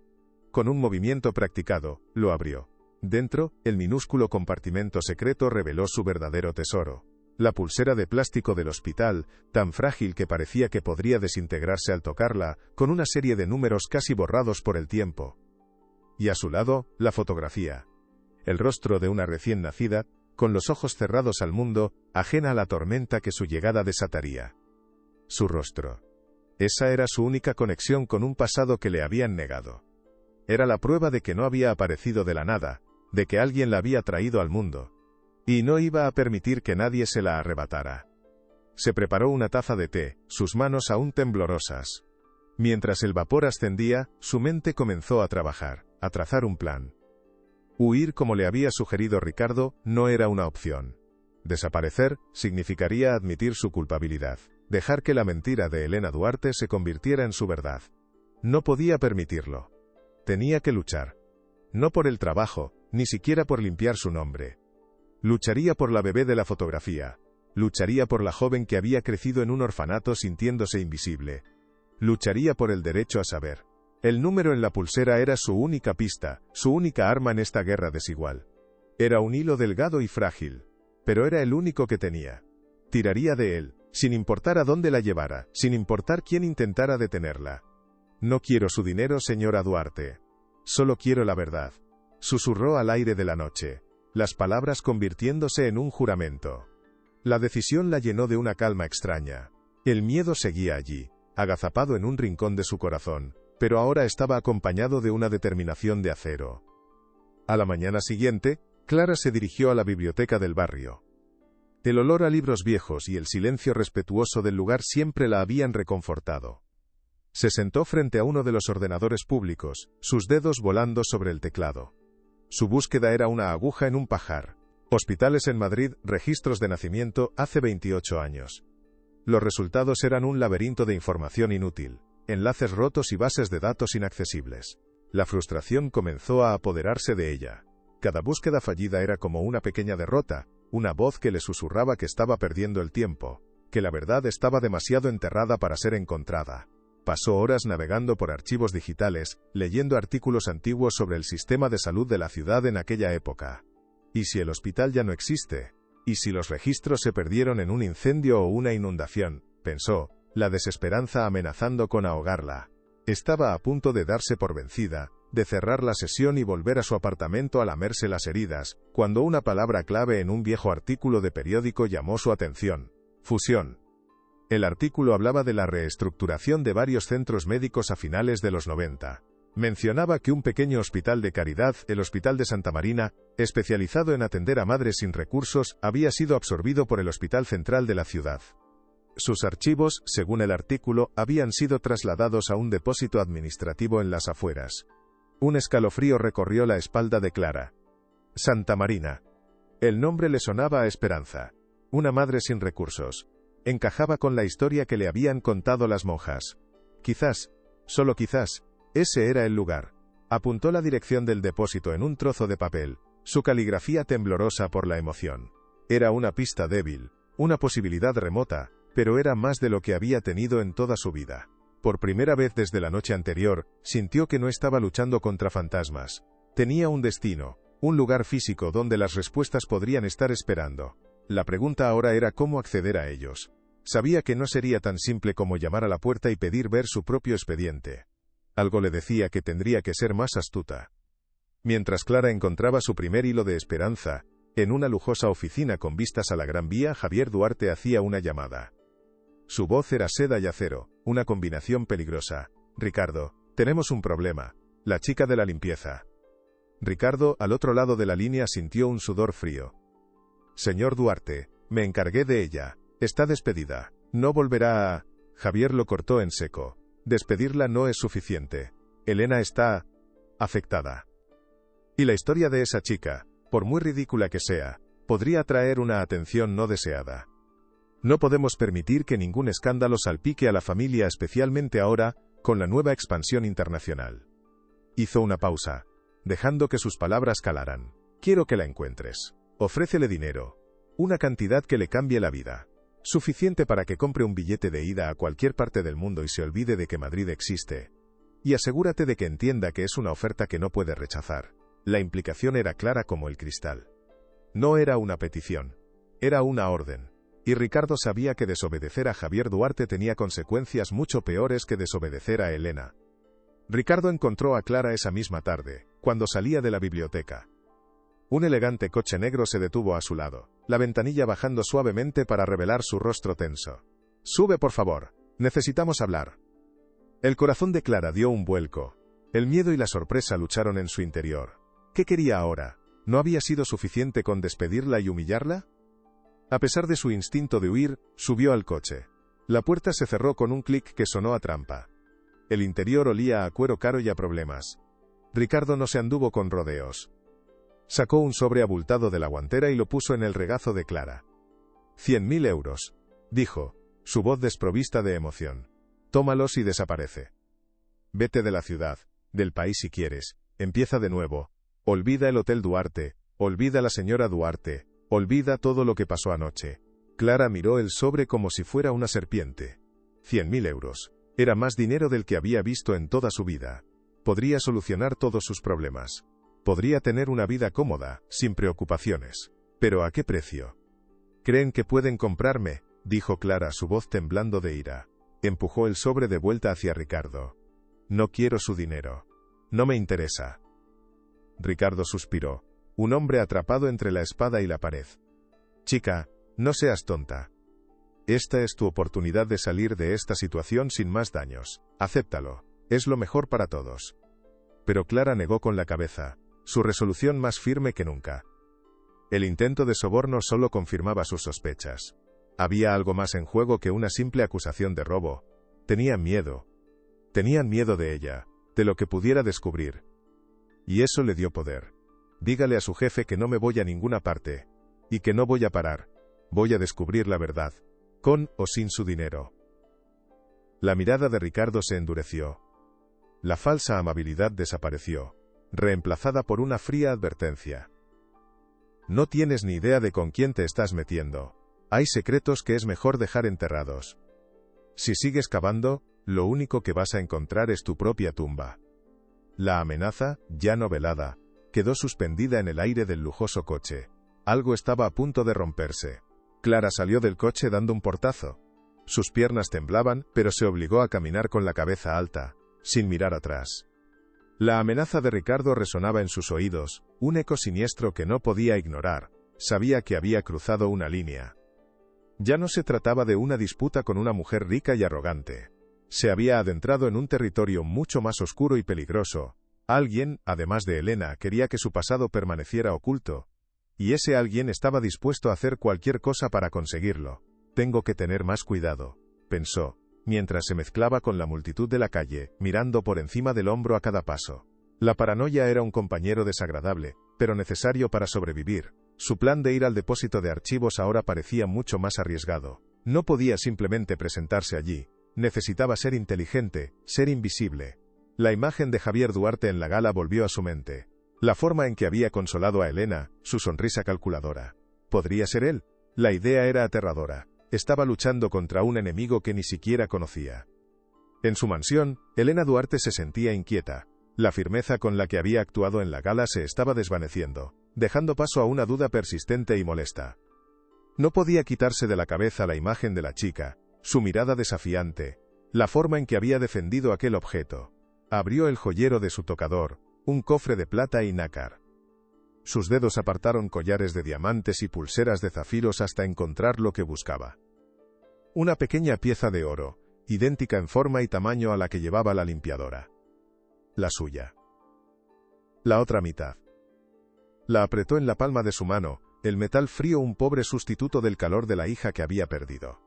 Con un movimiento practicado, lo abrió. Dentro, el minúsculo compartimento secreto reveló su verdadero tesoro. La pulsera de plástico del hospital, tan frágil que parecía que podría desintegrarse al tocarla, con una serie de números casi borrados por el tiempo. Y a su lado, la fotografía. El rostro de una recién nacida, con los ojos cerrados al mundo, ajena a la tormenta que su llegada desataría. Su rostro. Esa era su única conexión con un pasado que le habían negado. Era la prueba de que no había aparecido de la nada, de que alguien la había traído al mundo. Y no iba a permitir que nadie se la arrebatara. Se preparó una taza de té, sus manos aún temblorosas. Mientras el vapor ascendía, su mente comenzó a trabajar, a trazar un plan. Huir como le había sugerido Ricardo, no era una opción. Desaparecer significaría admitir su culpabilidad, dejar que la mentira de Elena Duarte se convirtiera en su verdad. No podía permitirlo. Tenía que luchar. No por el trabajo, ni siquiera por limpiar su nombre. Lucharía por la bebé de la fotografía. Lucharía por la joven que había crecido en un orfanato sintiéndose invisible. Lucharía por el derecho a saber. El número en la pulsera era su única pista, su única arma en esta guerra desigual. Era un hilo delgado y frágil, pero era el único que tenía. Tiraría de él, sin importar a dónde la llevara, sin importar quién intentara detenerla. No quiero su dinero, señora Duarte. Solo quiero la verdad. Susurró al aire de la noche, las palabras convirtiéndose en un juramento. La decisión la llenó de una calma extraña. El miedo seguía allí, agazapado en un rincón de su corazón, pero ahora estaba acompañado de una determinación de acero. A la mañana siguiente, Clara se dirigió a la biblioteca del barrio. El olor a libros viejos y el silencio respetuoso del lugar siempre la habían reconfortado. Se sentó frente a uno de los ordenadores públicos, sus dedos volando sobre el teclado. Su búsqueda era una aguja en un pajar. Hospitales en Madrid, registros de nacimiento, hace 28 años. Los resultados eran un laberinto de información inútil, enlaces rotos y bases de datos inaccesibles. La frustración comenzó a apoderarse de ella. Cada búsqueda fallida era como una pequeña derrota, una voz que le susurraba que estaba perdiendo el tiempo, que la verdad estaba demasiado enterrada para ser encontrada. Pasó horas navegando por archivos digitales, leyendo artículos antiguos sobre el sistema de salud de la ciudad en aquella época. ¿Y si el hospital ya no existe? ¿Y si los registros se perdieron en un incendio o una inundación? Pensó, la desesperanza amenazando con ahogarla. Estaba a punto de darse por vencida, de cerrar la sesión y volver a su apartamento a lamerse las heridas, cuando una palabra clave en un viejo artículo de periódico llamó su atención. Fusión. El artículo hablaba de la reestructuración de varios centros médicos a finales de los 90. Mencionaba que un pequeño hospital de caridad, el Hospital de Santa Marina, especializado en atender a madres sin recursos, había sido absorbido por el Hospital Central de la ciudad. Sus archivos, según el artículo, habían sido trasladados a un depósito administrativo en las afueras. Un escalofrío recorrió la espalda de Clara. Santa Marina. El nombre le sonaba a esperanza. Una madre sin recursos. Encajaba con la historia que le habían contado las monjas. Quizás, solo quizás, ese era el lugar. Apuntó la dirección del depósito en un trozo de papel, su caligrafía temblorosa por la emoción. Era una pista débil, una posibilidad remota, pero era más de lo que había tenido en toda su vida. Por primera vez desde la noche anterior, sintió que no estaba luchando contra fantasmas. Tenía un destino, un lugar físico donde las respuestas podrían estar esperando. La pregunta ahora era cómo acceder a ellos. Sabía que no sería tan simple como llamar a la puerta y pedir ver su propio expediente. Algo le decía que tendría que ser más astuta. Mientras Clara encontraba su primer hilo de esperanza, en una lujosa oficina con vistas a la Gran Vía, Javier Duarte hacía una llamada. Su voz era seda y acero, una combinación peligrosa. Ricardo, tenemos un problema. La chica de la limpieza. Ricardo, al otro lado de la línea, sintió un sudor frío. Señor Duarte, me encargué de ella. Está despedida. No volverá a... Javier lo cortó en seco. Despedirla no es suficiente. Elena está... afectada. Y la historia de esa chica, por muy ridícula que sea, podría atraer una atención no deseada. No podemos permitir que ningún escándalo salpique a la familia, especialmente ahora, con la nueva expansión internacional. Hizo una pausa, dejando que sus palabras calaran. Quiero que la encuentres. Ofrécele dinero. Una cantidad que le cambie la vida. Suficiente para que compre un billete de ida a cualquier parte del mundo y se olvide de que Madrid existe. Y asegúrate de que entienda que es una oferta que no puede rechazar. La implicación era clara como el cristal. No era una petición. Era una orden. Y Ricardo sabía que desobedecer a Javier Duarte tenía consecuencias mucho peores que desobedecer a Elena. Ricardo encontró a Clara esa misma tarde, cuando salía de la biblioteca. Un elegante coche negro se detuvo a su lado, la ventanilla bajando suavemente para revelar su rostro tenso. «Sube, por favor. Necesitamos hablar». El corazón de Clara dio un vuelco. El miedo y la sorpresa lucharon en su interior. ¿Qué quería ahora? ¿No había sido suficiente con despedirla y humillarla? A pesar de su instinto de huir, subió al coche. La puerta se cerró con un clic que sonó a trampa. El interior olía a cuero caro y a problemas. Ricardo no se anduvo con rodeos. Sacó un sobre abultado de la guantera y lo puso en el regazo de Clara. 100.000 euros, dijo, su voz desprovista de emoción. Tómalos y desaparece. Vete de la ciudad, del país si quieres, empieza de nuevo. Olvida el Hotel Duarte, olvida a la señora Duarte, olvida todo lo que pasó anoche. Clara miró el sobre como si fuera una serpiente. 100.000 euros. Era más dinero del que había visto en toda su vida. Podría solucionar todos sus problemas. Podría tener una vida cómoda, sin preocupaciones. ¿Pero a qué precio? ¿Creen que pueden comprarme?, dijo Clara, su voz temblando de ira. Empujó el sobre de vuelta hacia Ricardo. No quiero su dinero. No me interesa. Ricardo suspiró. Un hombre atrapado entre la espada y la pared. Chica, no seas tonta. Esta es tu oportunidad de salir de esta situación sin más daños. Acéptalo. Es lo mejor para todos. Pero Clara negó con la cabeza, su resolución más firme que nunca. El intento de soborno solo confirmaba sus sospechas. Había algo más en juego que una simple acusación de robo. Tenían miedo. Tenían miedo de ella, de lo que pudiera descubrir. Y eso le dio poder. Dígale a su jefe que no me voy a ninguna parte. Y que no voy a parar. Voy a descubrir la verdad. Con o sin su dinero. La mirada de Ricardo se endureció. La falsa amabilidad desapareció, reemplazada por una fría advertencia. No tienes ni idea de con quién te estás metiendo. Hay secretos que es mejor dejar enterrados. Si sigues cavando, lo único que vas a encontrar es tu propia tumba. La amenaza, ya no velada, quedó suspendida en el aire del lujoso coche. Algo estaba a punto de romperse. Clara salió del coche dando un portazo. Sus piernas temblaban, pero se obligó a caminar con la cabeza alta, sin mirar atrás. La amenaza de Ricardo resonaba en sus oídos, un eco siniestro que no podía ignorar. Sabía que había cruzado una línea. Ya no se trataba de una disputa con una mujer rica y arrogante. Se había adentrado en un territorio mucho más oscuro y peligroso. Alguien, además de Elena, quería que su pasado permaneciera oculto. Y ese alguien estaba dispuesto a hacer cualquier cosa para conseguirlo. Tengo que tener más cuidado, pensó, mientras se mezclaba con la multitud de la calle, mirando por encima del hombro a cada paso. La paranoia era un compañero desagradable, pero necesario para sobrevivir. Su plan de ir al depósito de archivos ahora parecía mucho más arriesgado. No podía simplemente presentarse allí. Necesitaba ser inteligente, ser invisible. La imagen de Javier Duarte en la gala volvió a su mente. La forma en que había consolado a Elena, su sonrisa calculadora. ¿Podría ser él? La idea era aterradora. Estaba luchando contra un enemigo que ni siquiera conocía. En su mansión, Elena Duarte se sentía inquieta. La firmeza con la que había actuado en la gala se estaba desvaneciendo, dejando paso a una duda persistente y molesta. No podía quitarse de la cabeza la imagen de la chica, su mirada desafiante, la forma en que había defendido aquel objeto. Abrió el joyero de su tocador, un cofre de plata y nácar. Sus dedos apartaron collares de diamantes y pulseras de zafiros hasta encontrar lo que buscaba. Una pequeña pieza de oro, idéntica en forma y tamaño a la que llevaba la limpiadora. La suya. La otra mitad, La apretó en la palma de su mano, el metal frío, un pobre sustituto del calor de la hija que había perdido.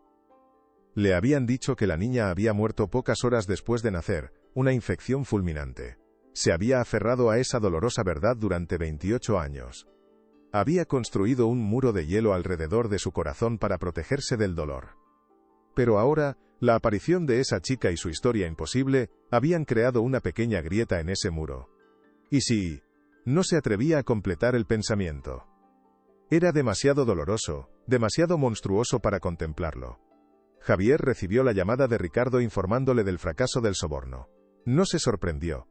Le habían dicho que la niña había muerto pocas horas después de nacer, una infección fulminante. Se había aferrado a esa dolorosa verdad durante 28 años. Había construido un muro de hielo alrededor de su corazón para protegerse del dolor. Pero ahora, la aparición de esa chica y su historia imposible habían creado una pequeña grieta en ese muro. ¿Y si no se atrevía a completar el pensamiento? Era demasiado doloroso, demasiado monstruoso para contemplarlo. Javier recibió la llamada de Ricardo informándole del fracaso del soborno. No se sorprendió.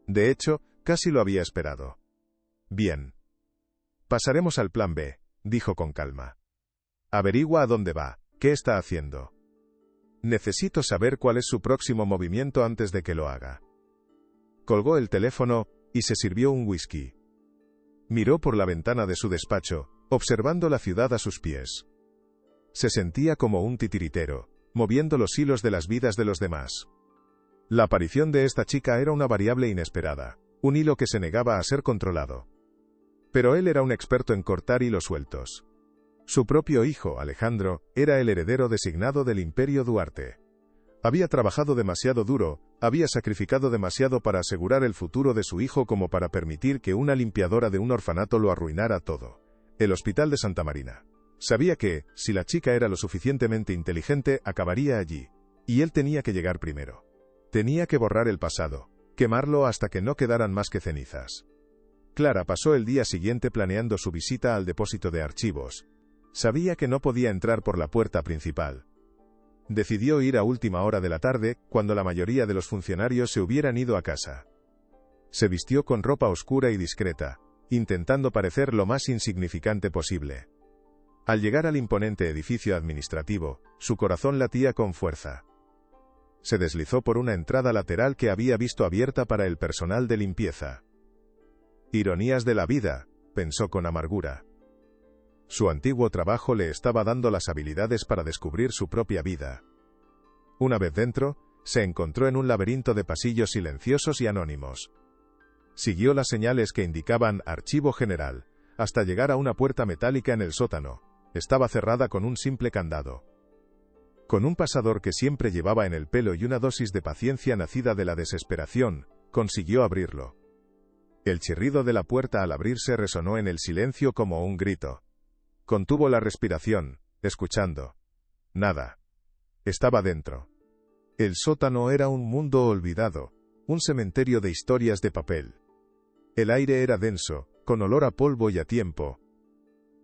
De hecho, casi lo había esperado. Bien. Pasaremos al plan B, dijo con calma. Averigua a dónde va, qué está haciendo. Necesito saber cuál es su próximo movimiento antes de que lo haga. Colgó el teléfono y se sirvió un whisky. Miró por la ventana de su despacho, observando la ciudad a sus pies. Se sentía como un titiritero, moviendo los hilos de las vidas de los demás. La aparición de esta chica era una variable inesperada, un hilo que se negaba a ser controlado. Pero él era un experto en cortar hilos sueltos. Su propio hijo, Alejandro, era el heredero designado del Imperio Duarte. Había trabajado demasiado duro, había sacrificado demasiado para asegurar el futuro de su hijo como para permitir que una limpiadora de un orfanato lo arruinara todo. El Hospital de Santa Marina. Sabía que, si la chica era lo suficientemente inteligente, acabaría allí. Y él tenía que llegar primero. Tenía que borrar el pasado, quemarlo hasta que no quedaran más que cenizas. Clara pasó el día siguiente planeando su visita al depósito de archivos. Sabía que no podía entrar por la puerta principal. Decidió ir a última hora de la tarde, cuando la mayoría de los funcionarios se hubieran ido a casa. Se vistió con ropa oscura y discreta, intentando parecer lo más insignificante posible. Al llegar al imponente edificio administrativo, su corazón latía con fuerza. Se deslizó por una entrada lateral que había visto abierta para el personal de limpieza. Ironías de la vida, pensó con amargura. Su antiguo trabajo le estaba dando las habilidades para descubrir su propia vida. Una vez dentro, se encontró en un laberinto de pasillos silenciosos y anónimos. Siguió las señales que indicaban Archivo General, hasta llegar a una puerta metálica en el sótano. Estaba cerrada con un simple candado. Con un pasador que siempre llevaba en el pelo y una dosis de paciencia nacida de la desesperación, consiguió abrirlo. El chirrido de la puerta al abrirse resonó en el silencio como un grito. Contuvo la respiración, escuchando. Nada. Estaba dentro. El sótano era un mundo olvidado, un cementerio de historias de papel. El aire era denso, con olor a polvo y a tiempo.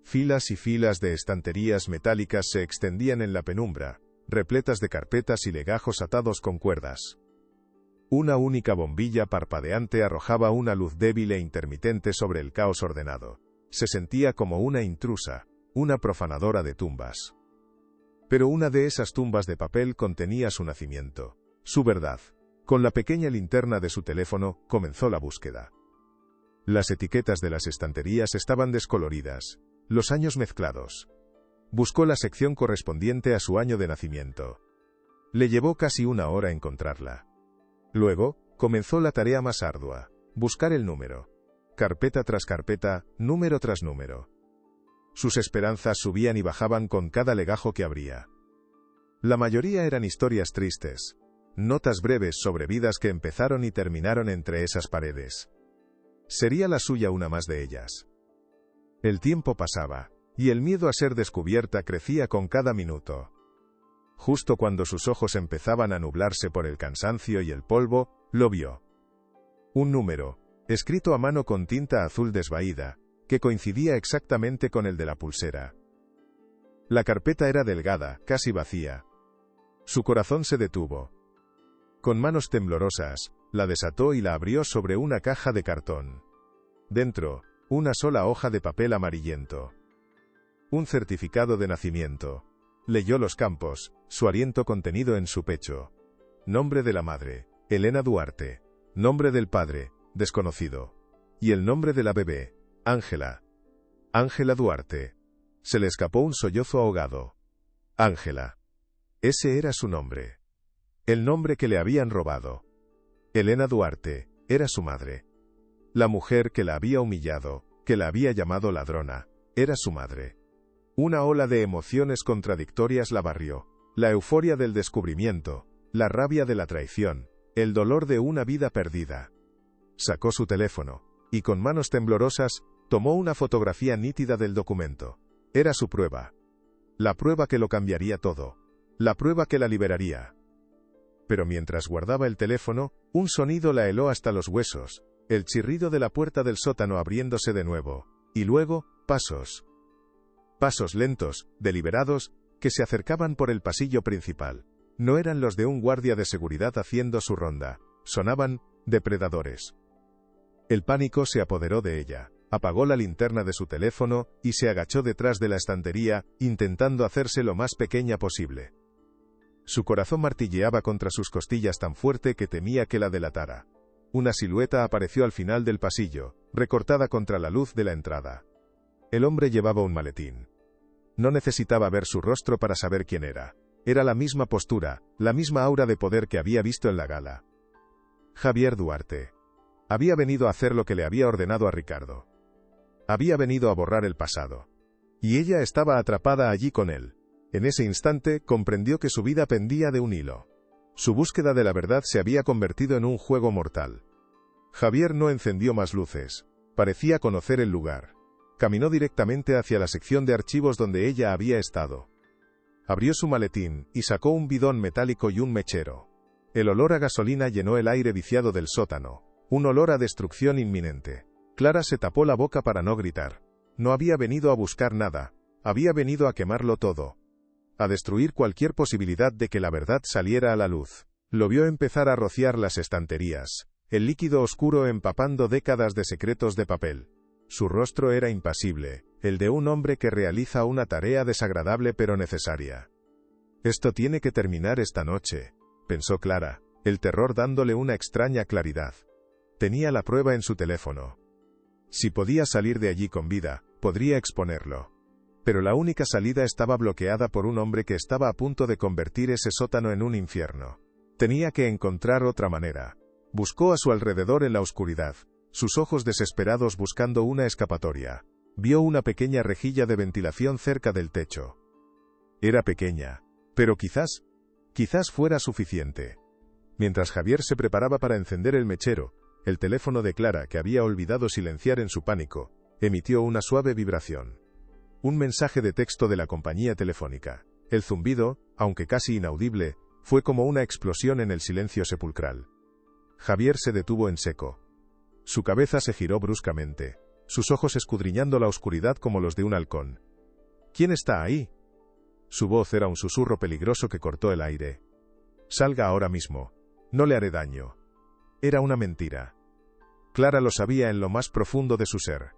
Filas y filas de estanterías metálicas se extendían en la penumbra, repletas de carpetas y legajos atados con cuerdas. Una única bombilla parpadeante arrojaba una luz débil e intermitente sobre el caos ordenado. Se sentía como una intrusa, una profanadora de tumbas. Pero una de esas tumbas de papel contenía su nacimiento, su verdad. Con la pequeña linterna de su teléfono, comenzó la búsqueda. Las etiquetas de las estanterías estaban descoloridas, los años mezclados. Buscó la sección correspondiente a su año de nacimiento. Le llevó casi una hora encontrarla. Luego, comenzó la tarea más ardua, buscar el número. Carpeta tras carpeta, número tras número. Sus esperanzas subían y bajaban con cada legajo que abría. La mayoría eran historias tristes, notas breves sobre vidas que empezaron y terminaron entre esas paredes. Sería la suya una más de ellas. El tiempo pasaba, y el miedo a ser descubierta crecía con cada minuto. Justo cuando sus ojos empezaban a nublarse por el cansancio y el polvo, lo vio. Un número, escrito a mano con tinta azul desvaída, que coincidía exactamente con el de la pulsera. La carpeta era delgada, casi vacía. Su corazón se detuvo. Con manos temblorosas, la desató y la abrió sobre una caja de cartón. Dentro, una sola hoja de papel amarillento. Un certificado de nacimiento. Leyó los campos, su aliento contenido en su pecho. Nombre de la madre, Elena Duarte. Nombre del padre, desconocido. Y el nombre de la bebé, Ángela. Ángela Duarte. Se le escapó un sollozo ahogado. Ángela. Ese era su nombre. El nombre que le habían robado. Elena Duarte, era su madre. La mujer que la había humillado, que la había llamado ladrona. Era su madre. Una ola de emociones contradictorias la barrió. La euforia del descubrimiento, la rabia de la traición, el dolor de una vida perdida. Sacó su teléfono, y con manos temblorosas, tomó una fotografía nítida del documento. Era su prueba. La prueba que lo cambiaría todo. La prueba que la liberaría. Pero mientras guardaba el teléfono, un sonido la heló hasta los huesos, el chirrido de la puerta del sótano abriéndose de nuevo, y luego, pasos. Pasos lentos, deliberados, que se acercaban por el pasillo principal. No eran los de un guardia de seguridad haciendo su ronda, sonaban depredadores. El pánico se apoderó de ella, apagó la linterna de su teléfono y se agachó detrás de la estantería, intentando hacerse lo más pequeña posible. Su corazón martilleaba contra sus costillas tan fuerte que temía que la delatara. Una silueta apareció al final del pasillo, recortada contra la luz de la entrada. El hombre llevaba un maletín. No necesitaba ver su rostro para saber quién era. Era la misma postura, la misma aura de poder que había visto en la gala. Javier Duarte. Había venido a hacer lo que le había ordenado a Ricardo. Había venido a borrar el pasado. Y ella estaba atrapada allí con él. En ese instante, comprendió que su vida pendía de un hilo. Su búsqueda de la verdad se había convertido en un juego mortal. Javier no encendió más luces. Parecía conocer el lugar. Caminó directamente hacia la sección de archivos donde ella había estado. Abrió su maletín, y sacó un bidón metálico y un mechero. El olor a gasolina llenó el aire viciado del sótano. Un olor a destrucción inminente. Clara se tapó la boca para no gritar. No había venido a buscar nada. Había venido a quemarlo todo. A destruir cualquier posibilidad de que la verdad saliera a la luz. Lo vio empezar a rociar las estanterías. El líquido oscuro empapando décadas de secretos de papel. Su rostro era impasible, el de un hombre que realiza una tarea desagradable pero necesaria. Esto tiene que terminar esta noche, pensó Clara, el terror dándole una extraña claridad. Tenía la prueba en su teléfono. Si podía salir de allí con vida, podría exponerlo. Pero la única salida estaba bloqueada por un hombre que estaba a punto de convertir ese sótano en un infierno. Tenía que encontrar otra manera. Buscó a su alrededor en la oscuridad, sus ojos desesperados buscando una escapatoria. Vio una pequeña rejilla de ventilación cerca del techo. Era pequeña, pero quizás fuera suficiente. Mientras Javier se preparaba para encender el mechero, el teléfono de Clara, que había olvidado silenciar en su pánico, emitió una suave vibración. Un mensaje de texto de la compañía telefónica. El zumbido, aunque casi inaudible, fue como una explosión en el silencio sepulcral. Javier se detuvo en seco. Su cabeza se giró bruscamente, sus ojos escudriñando la oscuridad como los de un halcón. ¿Quién está ahí? Su voz era un susurro peligroso que cortó el aire. Salga ahora mismo. No le haré daño. Era una mentira. Clara lo sabía en lo más profundo de su ser.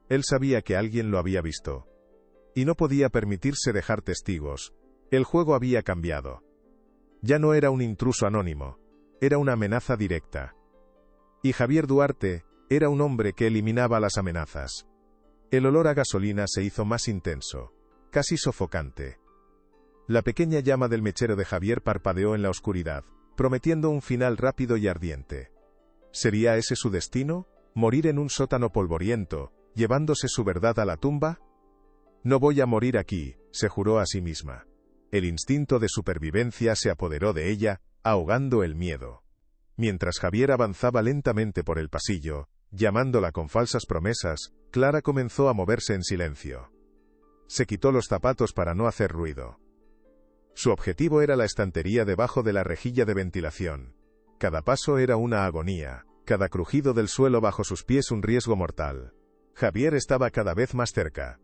Él sabía que alguien lo había visto. Y no podía permitirse dejar testigos. El juego había cambiado. Ya no era un intruso anónimo. Era una amenaza directa. Y Javier Duarte era un hombre que eliminaba las amenazas. El olor a gasolina se hizo más intenso, casi sofocante. La pequeña llama del mechero de Javier parpadeó en la oscuridad, prometiendo un final rápido y ardiente. ¿Sería ese su destino? ¿Morir en un sótano polvoriento, llevándose su verdad a la tumba? No voy a morir aquí, se juró a sí misma. El instinto de supervivencia se apoderó de ella, ahogando el miedo. Mientras Javier avanzaba lentamente por el pasillo, llamándola con falsas promesas, Clara comenzó a moverse en silencio. Se quitó los zapatos para no hacer ruido. Su objetivo era la estantería debajo de la rejilla de ventilación. Cada paso era una agonía, cada crujido del suelo bajo sus pies un riesgo mortal. Javier estaba cada vez más cerca.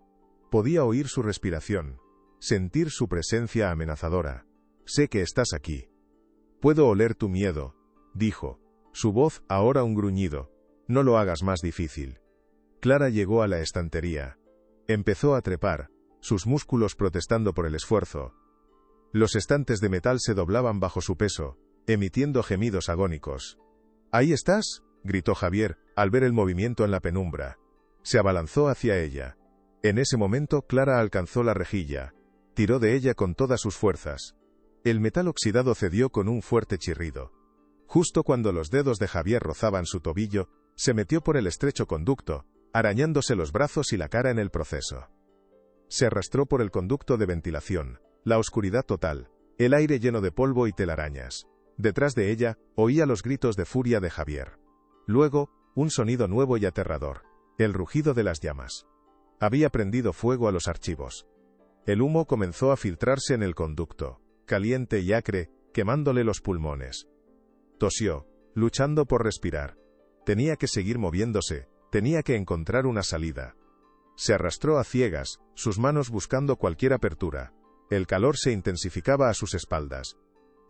Podía oír su respiración, sentir su presencia amenazadora. Sé que estás aquí. Puedo oler tu miedo, dijo, su voz ahora un gruñido. No lo hagas más difícil. Clara llegó a la estantería. Empezó a trepar, sus músculos protestando por el esfuerzo. Los estantes de metal se doblaban bajo su peso, emitiendo gemidos agónicos. ¿Ahí estás?, gritó Javier, al ver el movimiento en la penumbra. Se abalanzó hacia ella. En ese momento Clara alcanzó la rejilla. Tiró de ella con todas sus fuerzas. El metal oxidado cedió con un fuerte chirrido. Justo cuando los dedos de Javier rozaban su tobillo, se metió por el estrecho conducto, arañándose los brazos y la cara en el proceso. Se arrastró por el conducto de ventilación, la oscuridad total, el aire lleno de polvo y telarañas. Detrás de ella, oía los gritos de furia de Javier. Luego, un sonido nuevo y aterrador, el rugido de las llamas. Había prendido fuego a los archivos. El humo comenzó a filtrarse en el conducto, caliente y acre, quemándole los pulmones. Tosió, luchando por respirar. Tenía que seguir moviéndose, tenía que encontrar una salida. Se arrastró a ciegas, sus manos buscando cualquier apertura. El calor se intensificaba a sus espaldas.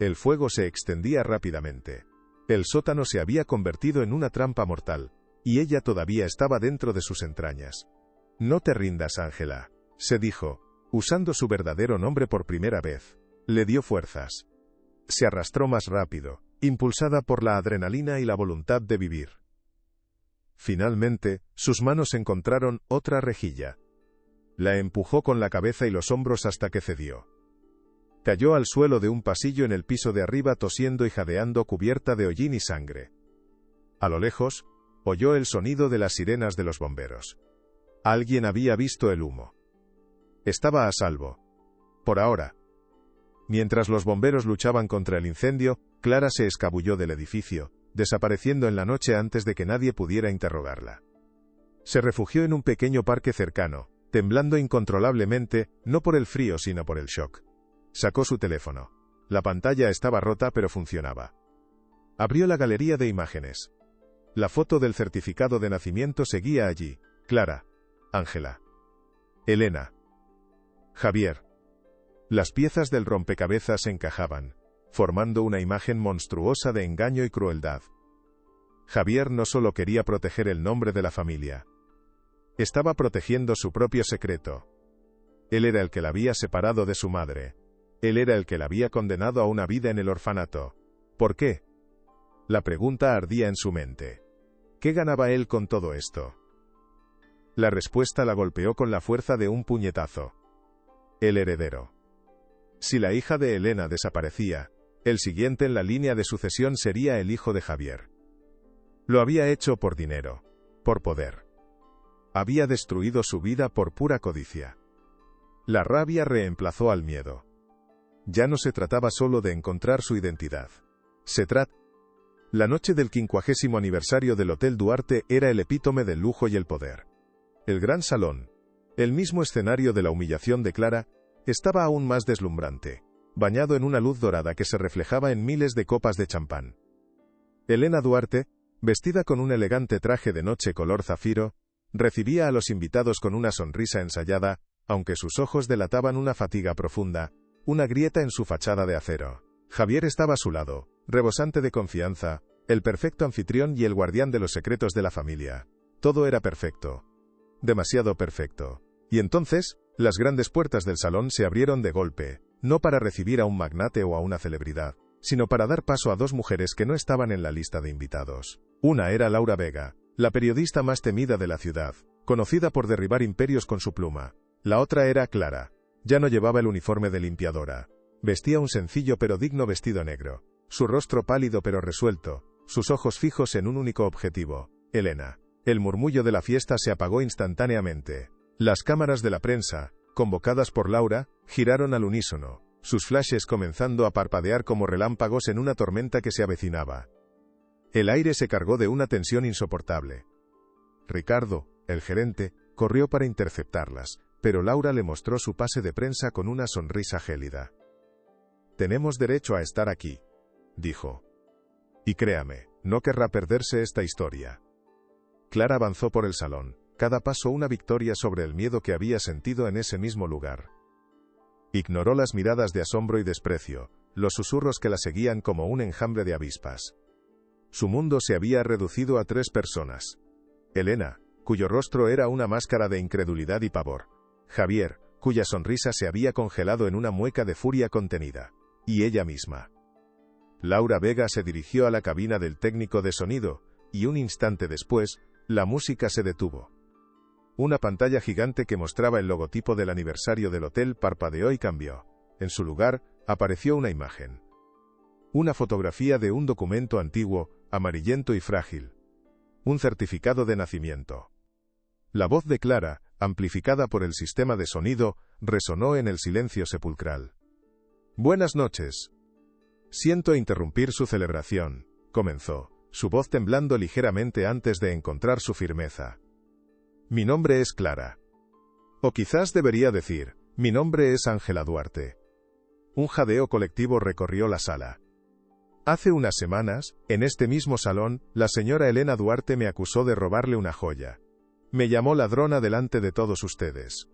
El fuego se extendía rápidamente. El sótano se había convertido en una trampa mortal, y ella todavía estaba dentro de sus entrañas. «No te rindas, Ángela», se dijo, usando su verdadero nombre por primera vez. Le dio fuerzas. Se arrastró más rápido, impulsada por la adrenalina y la voluntad de vivir. Finalmente, sus manos encontraron otra rejilla. La empujó con la cabeza y los hombros hasta que cedió. Cayó al suelo de un pasillo en el piso de arriba tosiendo y jadeando, cubierta de hollín y sangre. A lo lejos, oyó el sonido de las sirenas de los bomberos. Alguien había visto el humo. Estaba a salvo. Por ahora. Mientras los bomberos luchaban contra el incendio, Clara se escabulló del edificio, desapareciendo en la noche antes de que nadie pudiera interrogarla. Se refugió en un pequeño parque cercano, temblando incontrolablemente, no por el frío sino por el shock. Sacó su teléfono. La pantalla estaba rota pero funcionaba. Abrió la galería de imágenes. La foto del certificado de nacimiento seguía allí. Clara, Ángela, Elena, Javier. Las piezas del rompecabezas se encajaban, formando una imagen monstruosa de engaño y crueldad. Javier no solo quería proteger el nombre de la familia. Estaba protegiendo su propio secreto. Él era el que la había separado de su madre. Él era el que la había condenado a una vida en el orfanato. ¿Por qué? La pregunta ardía en su mente. ¿Qué ganaba él con todo esto? La respuesta la golpeó con la fuerza de un puñetazo. El heredero. Si la hija de Elena desaparecía, el siguiente en la línea de sucesión sería el hijo de Javier. Lo había hecho por dinero, por poder. Había destruido su vida por pura codicia. La rabia reemplazó al miedo. Ya no se trataba solo de encontrar su identidad. La noche del 50º aniversario del Hotel Duarte era el epítome del lujo y el poder. El gran salón, el mismo escenario de la humillación de Clara, estaba aún más deslumbrante, bañado en una luz dorada que se reflejaba en miles de copas de champán. Elena Duarte, vestida con un elegante traje de noche color zafiro, recibía a los invitados con una sonrisa ensayada, aunque sus ojos delataban una fatiga profunda, una grieta en su fachada de acero. Javier estaba a su lado, rebosante de confianza, el perfecto anfitrión y el guardián de los secretos de la familia. Todo era perfecto. Demasiado perfecto. Y entonces, las grandes puertas del salón se abrieron de golpe, no para recibir a un magnate o a una celebridad, sino para dar paso a dos mujeres que no estaban en la lista de invitados. Una era Laura Vega, la periodista más temida de la ciudad, conocida por derribar imperios con su pluma. La otra era Clara. Ya no llevaba el uniforme de limpiadora. Vestía un sencillo pero digno vestido negro. Su rostro pálido pero resuelto, sus ojos fijos en un único objetivo, Elena. El murmullo de la fiesta se apagó instantáneamente. Las cámaras de la prensa, convocadas por Laura, giraron al unísono, sus flashes comenzando a parpadear como relámpagos en una tormenta que se avecinaba. El aire se cargó de una tensión insoportable. Ricardo, el gerente, corrió para interceptarlas, pero Laura le mostró su pase de prensa con una sonrisa gélida. «Tenemos derecho a estar aquí», dijo. «Y créame, no querrá perderse esta historia». Clara avanzó por el salón, cada paso una victoria sobre el miedo que había sentido en ese mismo lugar. Ignoró las miradas de asombro y desprecio, los susurros que la seguían como un enjambre de avispas. Su mundo se había reducido a 3 personas. Elena, cuyo rostro era una máscara de incredulidad y pavor. Javier, cuya sonrisa se había congelado en una mueca de furia contenida. Y ella misma. Laura Vega se dirigió a la cabina del técnico de sonido, y un instante después, la música se detuvo. Una pantalla gigante que mostraba el logotipo del aniversario del hotel parpadeó y cambió. En su lugar, apareció una imagen. Una fotografía de un documento antiguo, amarillento y frágil. Un certificado de nacimiento. La voz de Clara, amplificada por el sistema de sonido, resonó en el silencio sepulcral. «Buenas noches. Siento interrumpir su celebración», comenzó, su voz temblando ligeramente antes de encontrar su firmeza. «Mi nombre es Clara. O quizás debería decir, mi nombre es Ángela Duarte». Un jadeo colectivo recorrió la sala. Hace unas semanas, en este mismo salón, la señora Elena Duarte me acusó de robarle una joya. Me llamó ladrona delante de todos ustedes.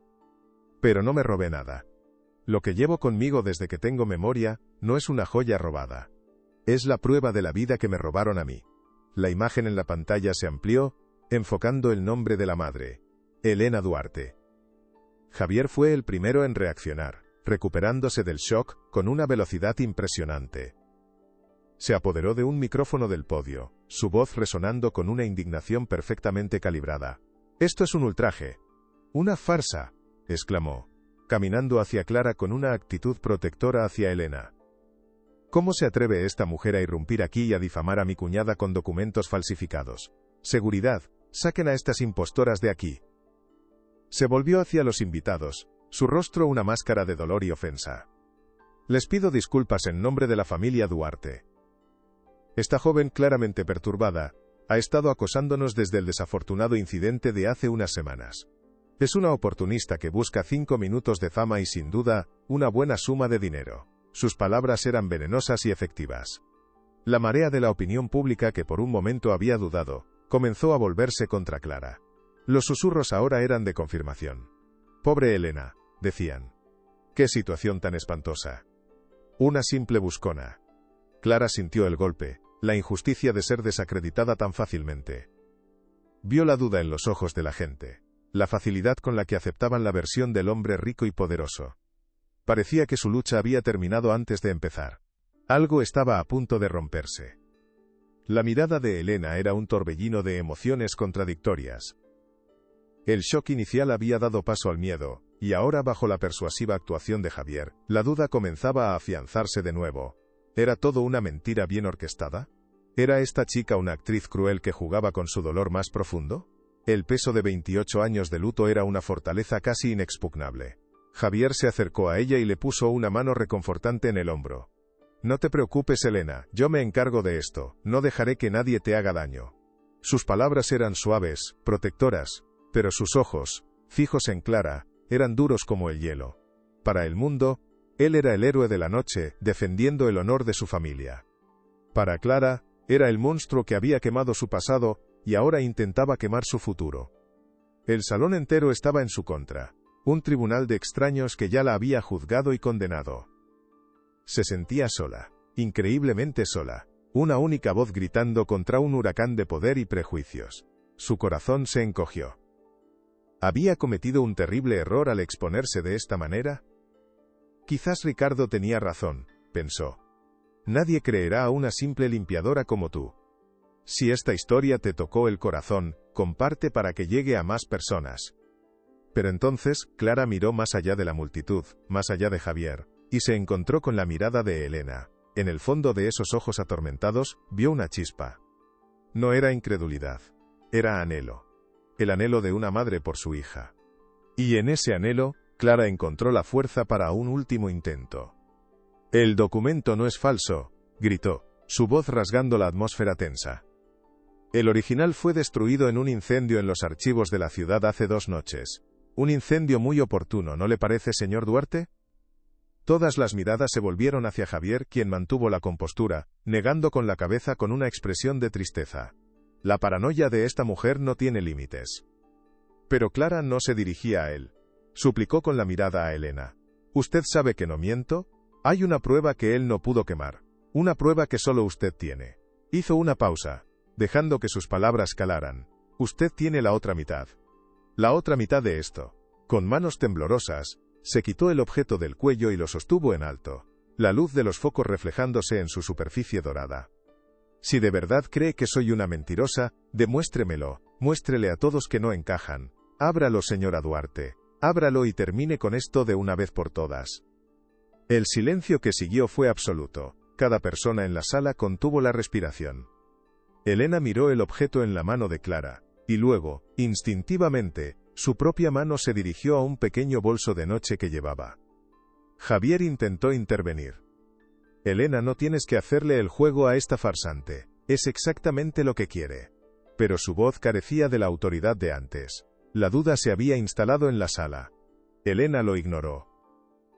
Pero no me robé nada. Lo que llevo conmigo desde que tengo memoria, no es una joya robada. Es la prueba de la vida que me robaron a mí. La imagen en la pantalla se amplió, enfocando el nombre de la madre, Elena Duarte. Javier fue el primero en reaccionar, recuperándose del shock con una velocidad impresionante. Se apoderó de un micrófono del podio, su voz resonando con una indignación perfectamente calibrada. «Esto es un ultraje. Una farsa», exclamó, caminando hacia Clara con una actitud protectora hacia Elena. «¿Cómo se atreve esta mujer a irrumpir aquí y a difamar a mi cuñada con documentos falsificados? Seguridad, saquen a estas impostoras de aquí». Se volvió hacia los invitados, su rostro una máscara de dolor y ofensa. «Les pido disculpas en nombre de la familia Duarte. Esta joven claramente perturbada, ha estado acosándonos desde el desafortunado incidente de hace unas semanas. Es una oportunista que busca 5 minutos de fama y sin duda, una buena suma de dinero». Sus palabras eran venenosas y efectivas. La marea de la opinión pública que por un momento había dudado, comenzó a volverse contra Clara. Los susurros ahora eran de confirmación. «Pobre Elena», decían. «Qué situación tan espantosa. Una simple buscona». Clara sintió el golpe, la injusticia de ser desacreditada tan fácilmente. Vio la duda en los ojos de la gente, la facilidad con la que aceptaban la versión del hombre rico y poderoso. Parecía que su lucha había terminado antes de empezar. Algo estaba a punto de romperse. La mirada de Elena era un torbellino de emociones contradictorias. El shock inicial había dado paso al miedo, y ahora bajo la persuasiva actuación de Javier, la duda comenzaba a afianzarse de nuevo. ¿Era todo una mentira bien orquestada? ¿Era esta chica una actriz cruel que jugaba con su dolor más profundo? El peso de 28 años de luto era una fortaleza casi inexpugnable. Javier se acercó a ella y le puso una mano reconfortante en el hombro. «No te preocupes, Elena, yo me encargo de esto, no dejaré que nadie te haga daño». Sus palabras eran suaves, protectoras, pero sus ojos, fijos en Clara, eran duros como el hielo. Para el mundo, él era el héroe de la noche, defendiendo el honor de su familia. Para Clara, era el monstruo que había quemado su pasado, y ahora intentaba quemar su futuro. El salón entero estaba en su contra. Un tribunal de extraños que ya la había juzgado y condenado. Se sentía sola, increíblemente sola, una única voz gritando contra un huracán de poder y prejuicios. Su corazón se encogió. ¿Había cometido un terrible error al exponerse de esta manera? Quizás Ricardo tenía razón, pensó. Nadie creerá a una simple limpiadora como tú. Si esta historia te tocó el corazón, comparte para que llegue a más personas. Pero entonces, Clara miró más allá de la multitud, más allá de Javier, y se encontró con la mirada de Elena. En el fondo de esos ojos atormentados, vio una chispa. No era incredulidad. Era anhelo. El anhelo de una madre por su hija. Y en ese anhelo, Clara encontró la fuerza para un último intento. «El documento no es falso», gritó, su voz rasgando la atmósfera tensa. «El original fue destruido en un incendio en los archivos de la ciudad hace 2 noches. Un incendio muy oportuno, ¿no le parece, señor Duarte?» Todas las miradas se volvieron hacia Javier, quien mantuvo la compostura, negando con la cabeza con una expresión de tristeza. La paranoia de esta mujer no tiene límites. Pero Clara no se dirigía a él. Suplicó con la mirada a Elena. «¿Usted sabe que no miento? Hay una prueba que él no pudo quemar. Una prueba que solo usted tiene». Hizo una pausa, dejando que sus palabras calaran. «Usted tiene la otra mitad. La otra mitad de esto». Con manos temblorosas, se quitó el objeto del cuello y lo sostuvo en alto, la luz de los focos reflejándose en su superficie dorada. «Si de verdad cree que soy una mentirosa, demuéstremelo, muéstrele a todos que no encajan. Ábralo, señora Duarte, ábralo y termine con esto de una vez por todas». El silencio que siguió fue absoluto. Cada persona en la sala contuvo la respiración. Elena miró el objeto en la mano de Clara, Y luego, instintivamente, su propia mano se dirigió a un pequeño bolso de noche que llevaba. Javier intentó intervenir. Elena, no tienes que hacerle el juego a esta farsante. Es exactamente lo que quiere. Pero su voz carecía de la autoridad de antes. La duda se había instalado en la sala. Elena lo ignoró.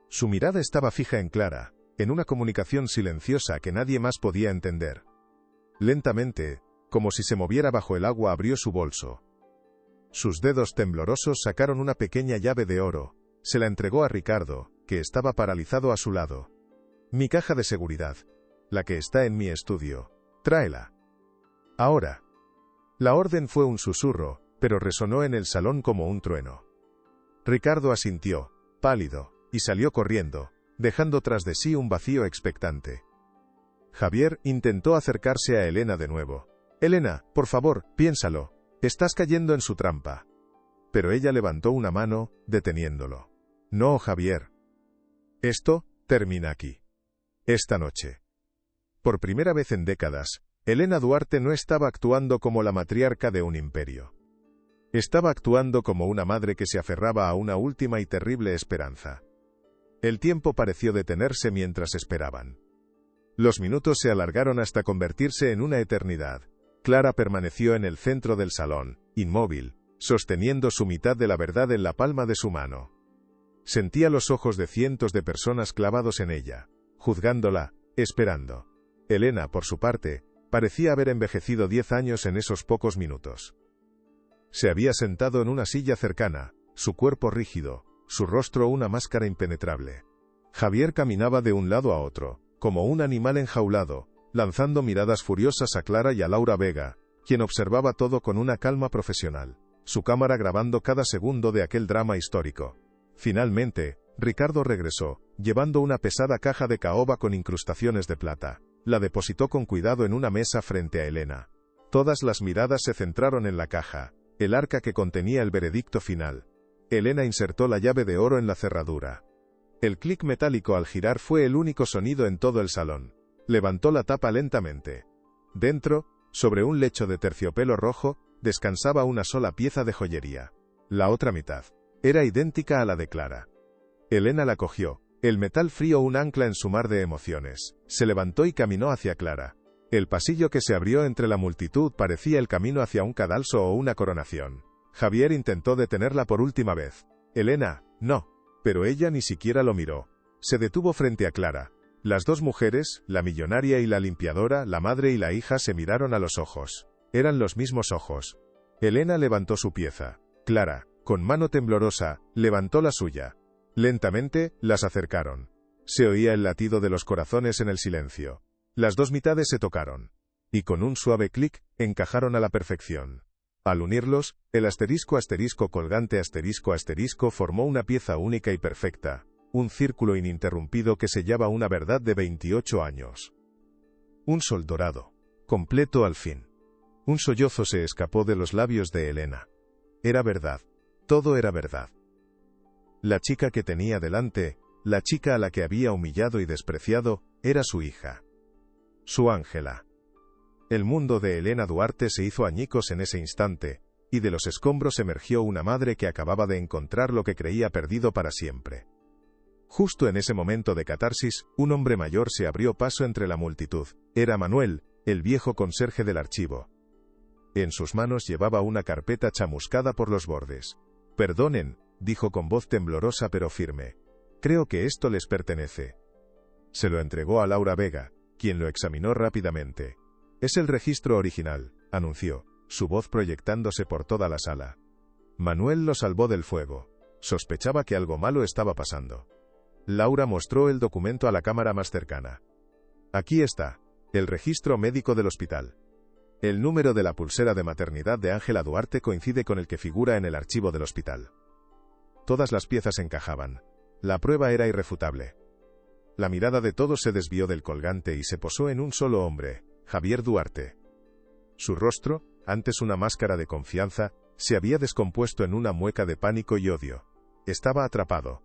Su mirada estaba fija en Clara, en una comunicación silenciosa que nadie más podía entender. Lentamente, como si se moviera bajo el agua, abrió su bolso. Sus dedos temblorosos sacaron una pequeña llave de oro. Se la entregó a Ricardo, que estaba paralizado a su lado. Mi caja de seguridad. La que está en mi estudio. Tráela. Ahora. La orden fue un susurro, pero resonó en el salón como un trueno. Ricardo asintió, pálido, y salió corriendo, dejando tras de sí un vacío expectante. Javier intentó acercarse a Elena de nuevo. Elena, por favor, piénsalo. Estás cayendo en su trampa. Pero ella levantó una mano, deteniéndolo. No, Javier. Esto termina aquí. Esta noche. Por primera vez en décadas, Elena Duarte no estaba actuando como la matriarca de un imperio. Estaba actuando como una madre que se aferraba a una última y terrible esperanza. El tiempo pareció detenerse mientras esperaban. Los minutos se alargaron hasta convertirse en una eternidad. Clara permaneció en el centro del salón, inmóvil, sosteniendo su mitad de la verdad en la palma de su mano. Sentía los ojos de cientos de personas clavados en ella, juzgándola, esperando. Elena, por su parte, parecía haber envejecido 10 años en esos pocos minutos. Se había sentado en una silla cercana, su cuerpo rígido, su rostro una máscara impenetrable. Javier caminaba de un lado a otro, como un animal enjaulado, lanzando miradas furiosas a Clara y a Laura Vega, quien observaba todo con una calma profesional, su cámara grabando cada segundo de aquel drama histórico. Finalmente, Ricardo regresó, llevando una pesada caja de caoba con incrustaciones de plata. La depositó con cuidado en una mesa frente a Elena. Todas las miradas se centraron en la caja, el arca que contenía el veredicto final. Elena insertó la llave de oro en la cerradura. El clic metálico al girar fue el único sonido en todo el salón. Levantó la tapa lentamente. Dentro, sobre un lecho de terciopelo rojo, descansaba una sola pieza de joyería. La otra mitad era idéntica a la de Clara. Elena la cogió. El metal frío un ancla en su mar de emociones. Se levantó y caminó hacia Clara. El pasillo que se abrió entre la multitud parecía el camino hacia un cadalso o una coronación. Javier intentó detenerla por última vez. Elena, no. Pero ella ni siquiera lo miró. Se detuvo frente a Clara. Las dos mujeres, la millonaria y la limpiadora, la madre y la hija, se miraron a los ojos. Eran los mismos ojos. Elena levantó su pieza. Clara, con mano temblorosa, levantó la suya. Lentamente, las acercaron. Se oía el latido de los corazones en el silencio. Las dos mitades se tocaron. Y con un suave clic, encajaron a la perfección. Al unirlos, el asterisco colgante asterisco formó una pieza única y perfecta. Un círculo ininterrumpido que sellaba una verdad de 28 años. Un sol dorado. Completo al fin. Un sollozo se escapó de los labios de Elena. Era verdad. Todo era verdad. La chica que tenía delante, la chica a la que había humillado y despreciado, era su hija. Su Ángela. El mundo de Elena Duarte se hizo añicos en ese instante, y de los escombros emergió una madre que acababa de encontrar lo que creía perdido para siempre. Justo en ese momento de catarsis, un hombre mayor se abrió paso entre la multitud. Era Manuel, el viejo conserje del archivo. En sus manos llevaba una carpeta chamuscada por los bordes. «Perdonen», dijo con voz temblorosa pero firme. «Creo que esto les pertenece». Se lo entregó a Laura Vega, quien lo examinó rápidamente. «Es el registro original», anunció, su voz proyectándose por toda la sala. Manuel lo salvó del fuego. Sospechaba que algo malo estaba pasando. Laura mostró el documento a la cámara más cercana. «Aquí está, el registro médico del hospital. El número de la pulsera de maternidad de Ángela Duarte coincide con el que figura en el archivo del hospital». Todas las piezas encajaban. La prueba era irrefutable. La mirada de todos se desvió del colgante y se posó en un solo hombre, Javier Duarte. Su rostro, antes una máscara de confianza, se había descompuesto en una mueca de pánico y odio. Estaba atrapado.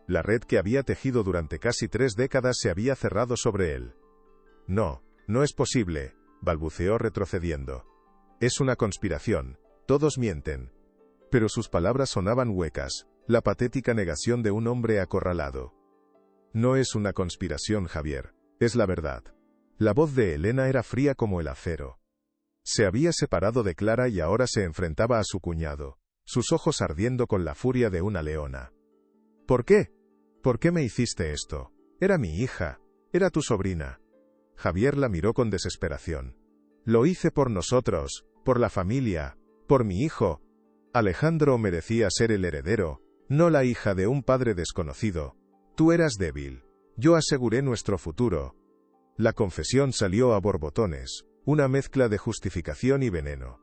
La red que había tejido durante casi 3 décadas se había cerrado sobre él. «No, no es posible», balbuceó retrocediendo. «Es una conspiración. Todos mienten. Pero sus palabras sonaban huecas, la patética negación de un hombre acorralado. No es una conspiración, Javier, es la verdad. La voz de Elena era fría como el acero. Se había separado de Clara y ahora se enfrentaba a su cuñado, sus ojos ardiendo con la furia de una leona. ¿Por qué? ¿Por qué me hiciste esto? Era mi hija, era tu sobrina. Javier la miró con desesperación. Lo hice por nosotros, por la familia, por mi hijo. Alejandro merecía ser el heredero, no la hija de un padre desconocido. Tú eras débil. Yo aseguré nuestro futuro. La confesión salió a borbotones, una mezcla de justificación y veneno.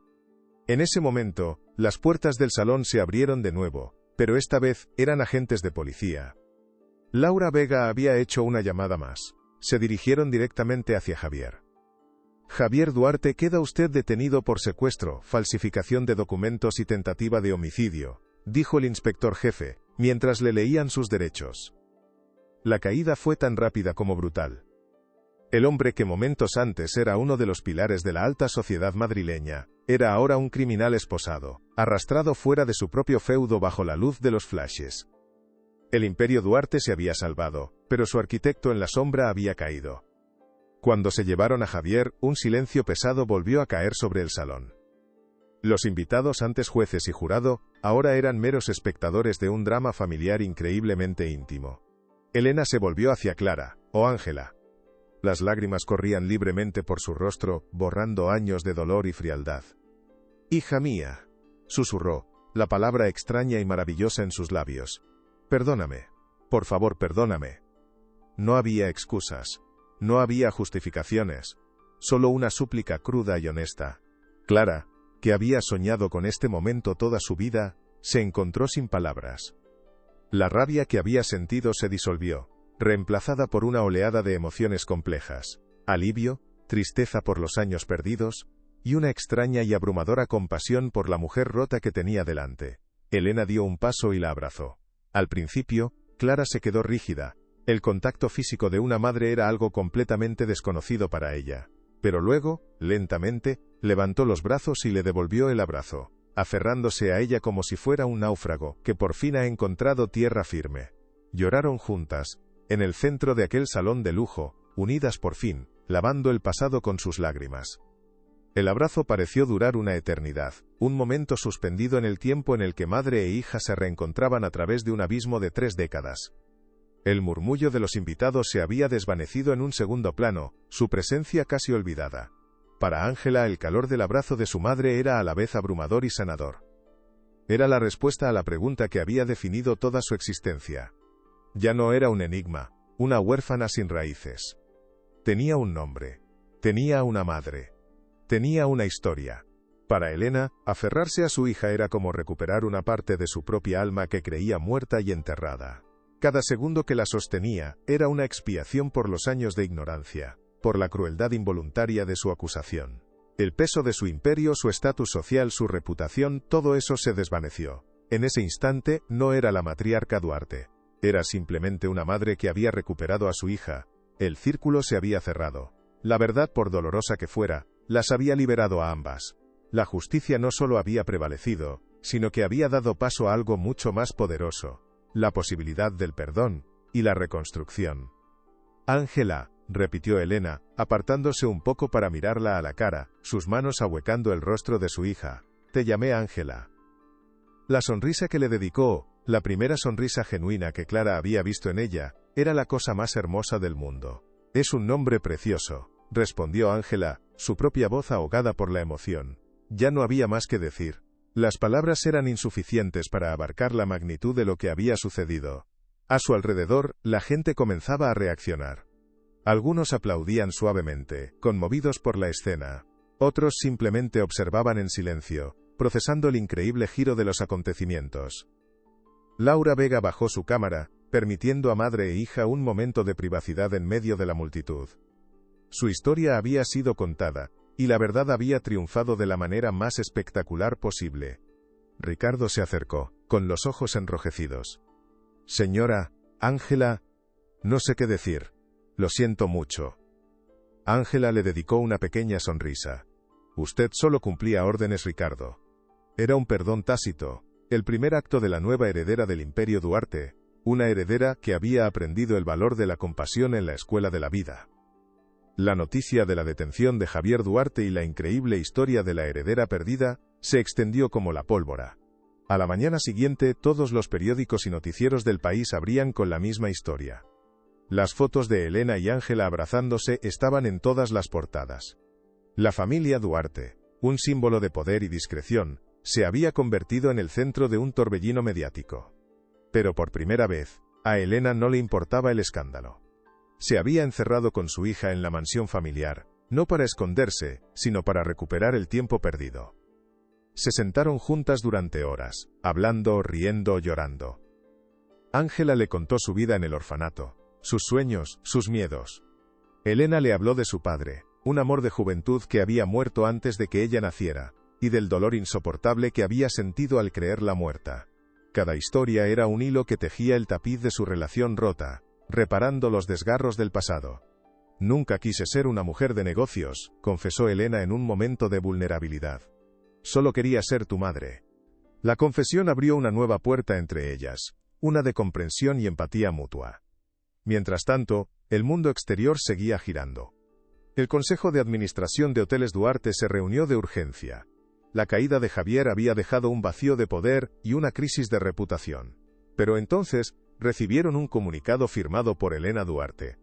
En ese momento, las puertas del salón se abrieron de nuevo, pero esta vez eran agentes de policía. Laura Vega había hecho una llamada más. Se dirigieron directamente hacia Javier. Javier Duarte, queda usted detenido por secuestro, falsificación de documentos y tentativa de homicidio, dijo el inspector jefe, mientras le leían sus derechos. La caída fue tan rápida como brutal. El hombre que momentos antes era uno de los pilares de la alta sociedad madrileña, era ahora un criminal esposado, arrastrado fuera de su propio feudo bajo la luz de los flashes. El imperio Duarte se había salvado, pero su arquitecto en la sombra había caído. Cuando se llevaron a Javier, un silencio pesado volvió a caer sobre el salón. Los invitados, antes jueces y jurado, ahora eran meros espectadores de un drama familiar increíblemente íntimo. Elena se volvió hacia Clara, o Ángela. Las lágrimas corrían libremente por su rostro, borrando años de dolor y frialdad. «Hija mía», susurró, la palabra extraña y maravillosa en sus labios. «Perdóname. Por favor, perdóname». No había excusas. No había justificaciones. Solo una súplica cruda y honesta. Clara, que había soñado con este momento toda su vida, se encontró sin palabras. La rabia que había sentido se disolvió, reemplazada por una oleada de emociones complejas, alivio, tristeza por los años perdidos, y una extraña y abrumadora compasión por la mujer rota que tenía delante. Elena dio un paso y la abrazó. Al principio, Clara se quedó rígida. El contacto físico de una madre era algo completamente desconocido para ella. Pero luego, lentamente, levantó los brazos y le devolvió el abrazo, aferrándose a ella como si fuera un náufrago que por fin ha encontrado tierra firme. Lloraron juntas, en el centro de aquel salón de lujo, unidas por fin, lavando el pasado con sus lágrimas. El abrazo pareció durar una eternidad, un momento suspendido en el tiempo en el que madre e hija se reencontraban a través de un abismo de 3 décadas. El murmullo de los invitados se había desvanecido en un segundo plano, su presencia casi olvidada. Para Ángela el calor del abrazo de su madre era a la vez abrumador y sanador. Era la respuesta a la pregunta que había definido toda su existencia. Ya no era un enigma, una huérfana sin raíces. Tenía un nombre. Tenía una madre. Tenía una historia. Para Elena, aferrarse a su hija era como recuperar una parte de su propia alma que creía muerta y enterrada. Cada segundo que la sostenía era una expiación por los años de ignorancia, por la crueldad involuntaria de su acusación. El peso de su imperio, su estatus social, su reputación, todo eso se desvaneció. En ese instante, no era la matriarca Duarte. Era simplemente una madre que había recuperado a su hija. El círculo se había cerrado. La verdad, por dolorosa que fuera, las había liberado a ambas. La justicia no solo había prevalecido, sino que había dado paso a algo mucho más poderoso. La posibilidad del perdón y la reconstrucción. Ángela, repitió Elena, apartándose un poco para mirarla a la cara, sus manos ahuecando el rostro de su hija. Te llamé Ángela. La sonrisa que le dedicó, la primera sonrisa genuina que Clara había visto en ella, era la cosa más hermosa del mundo. Es un nombre precioso, respondió Ángela, su propia voz ahogada por la emoción. Ya no había más que decir. Las palabras eran insuficientes para abarcar la magnitud de lo que había sucedido. A su alrededor, la gente comenzaba a reaccionar. Algunos aplaudían suavemente, conmovidos por la escena. Otros simplemente observaban en silencio, procesando el increíble giro de los acontecimientos. Laura Vega bajó su cámara, permitiendo a madre e hija un momento de privacidad en medio de la multitud. Su historia había sido contada, y la verdad había triunfado de la manera más espectacular posible. Ricardo se acercó, con los ojos enrojecidos. Señora, Ángela, no sé qué decir. Lo siento mucho. Ángela le dedicó una pequeña sonrisa. Usted solo cumplía órdenes, Ricardo. Era un perdón tácito, el primer acto de la nueva heredera del Imperio Duarte, una heredera que había aprendido el valor de la compasión en la escuela de la vida. La noticia de la detención de Javier Duarte y la increíble historia de la heredera perdida se extendió como la pólvora. A la mañana siguiente, todos los periódicos y noticieros del país abrían con la misma historia. Las fotos de Elena y Ángela abrazándose estaban en todas las portadas. La familia Duarte, un símbolo de poder y discreción, se había convertido en el centro de un torbellino mediático. Pero por primera vez, a Elena no le importaba el escándalo. Se había encerrado con su hija en la mansión familiar, no para esconderse, sino para recuperar el tiempo perdido. Se sentaron juntas durante horas, hablando, riendo, llorando. Ángela le contó su vida en el orfanato, sus sueños, sus miedos. Elena le habló de su padre, un amor de juventud que había muerto antes de que ella naciera, y del dolor insoportable que había sentido al creerla muerta. Cada historia era un hilo que tejía el tapiz de su relación rota, reparando los desgarros del pasado. Nunca quise ser una mujer de negocios, confesó Elena en un momento de vulnerabilidad. Solo quería ser tu madre. La confesión abrió una nueva puerta entre ellas, una de comprensión y empatía mutua. Mientras tanto, el mundo exterior seguía girando. El Consejo de Administración de Hoteles Duarte se reunió de urgencia. La caída de Javier había dejado un vacío de poder y una crisis de reputación. Pero entonces, recibieron un comunicado firmado por Elena Duarte.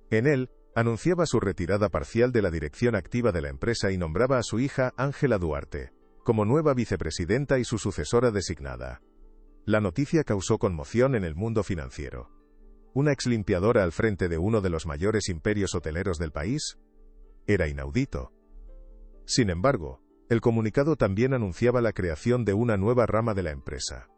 En él, anunciaba su retirada parcial de la dirección activa de la empresa y nombraba a su hija, Ángela Duarte, como nueva vicepresidenta y su sucesora designada. La noticia causó conmoción en el mundo financiero. ¿Una exlimpiadora al frente de uno de los mayores imperios hoteleros del país? Era inaudito. Sin embargo, el comunicado también anunciaba la creación de una nueva rama de la empresa.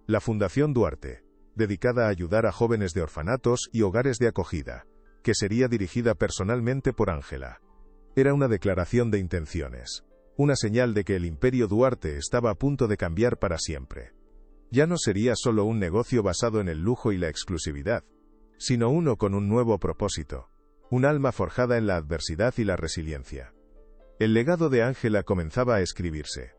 La Fundación Duarte, dedicada a ayudar a jóvenes de orfanatos y hogares de acogida, que sería dirigida personalmente por Ángela. Era una declaración de intenciones, una señal de que el Imperio Duarte estaba a punto de cambiar para siempre. Ya no sería solo un negocio basado en el lujo y la exclusividad, sino uno con un nuevo propósito, un alma forjada en la adversidad y la resiliencia. El legado de Ángela comenzaba a escribirse.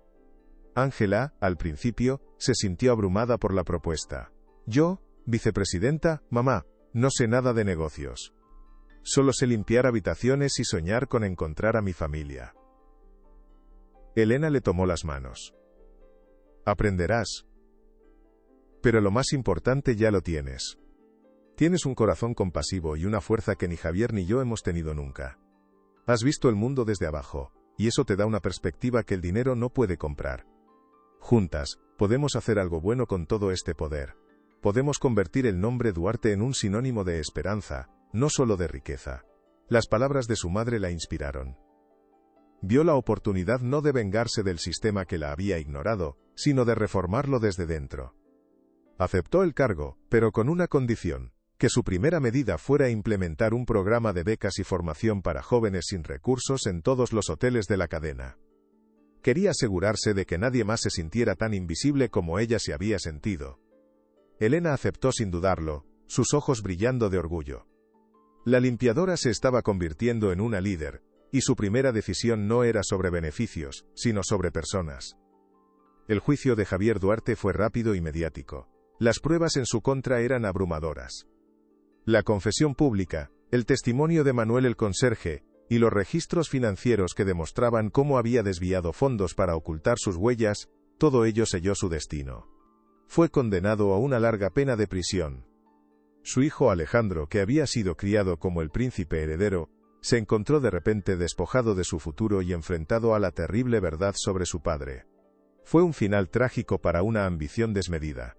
Ángela, al principio, se sintió abrumada por la propuesta. Yo, vicepresidenta, mamá, no sé nada de negocios. Solo sé limpiar habitaciones y soñar con encontrar a mi familia. Elena le tomó las manos. Aprenderás. Pero lo más importante ya lo tienes. Tienes un corazón compasivo y una fuerza que ni Javier ni yo hemos tenido nunca. Has visto el mundo desde abajo, y eso te da una perspectiva que el dinero no puede comprar. Juntas, podemos hacer algo bueno con todo este poder. Podemos convertir el nombre Duarte en un sinónimo de esperanza, no solo de riqueza. Las palabras de su madre la inspiraron. Vio la oportunidad no de vengarse del sistema que la había ignorado, sino de reformarlo desde dentro. Aceptó el cargo, pero con una condición, que su primera medida fuera implementar un programa de becas y formación para jóvenes sin recursos en todos los hoteles de la cadena. Quería asegurarse de que nadie más se sintiera tan invisible como ella se había sentido. Elena aceptó sin dudarlo, sus ojos brillando de orgullo. La limpiadora se estaba convirtiendo en una líder, y su primera decisión no era sobre beneficios, sino sobre personas. El juicio de Javier Duarte fue rápido y mediático. Las pruebas en su contra eran abrumadoras. La confesión pública, el testimonio de Manuel el conserje, y los registros financieros que demostraban cómo había desviado fondos para ocultar sus huellas, todo ello selló su destino. Fue condenado a una larga pena de prisión. Su hijo Alejandro, que había sido criado como el príncipe heredero, se encontró de repente despojado de su futuro y enfrentado a la terrible verdad sobre su padre. Fue un final trágico para una ambición desmedida.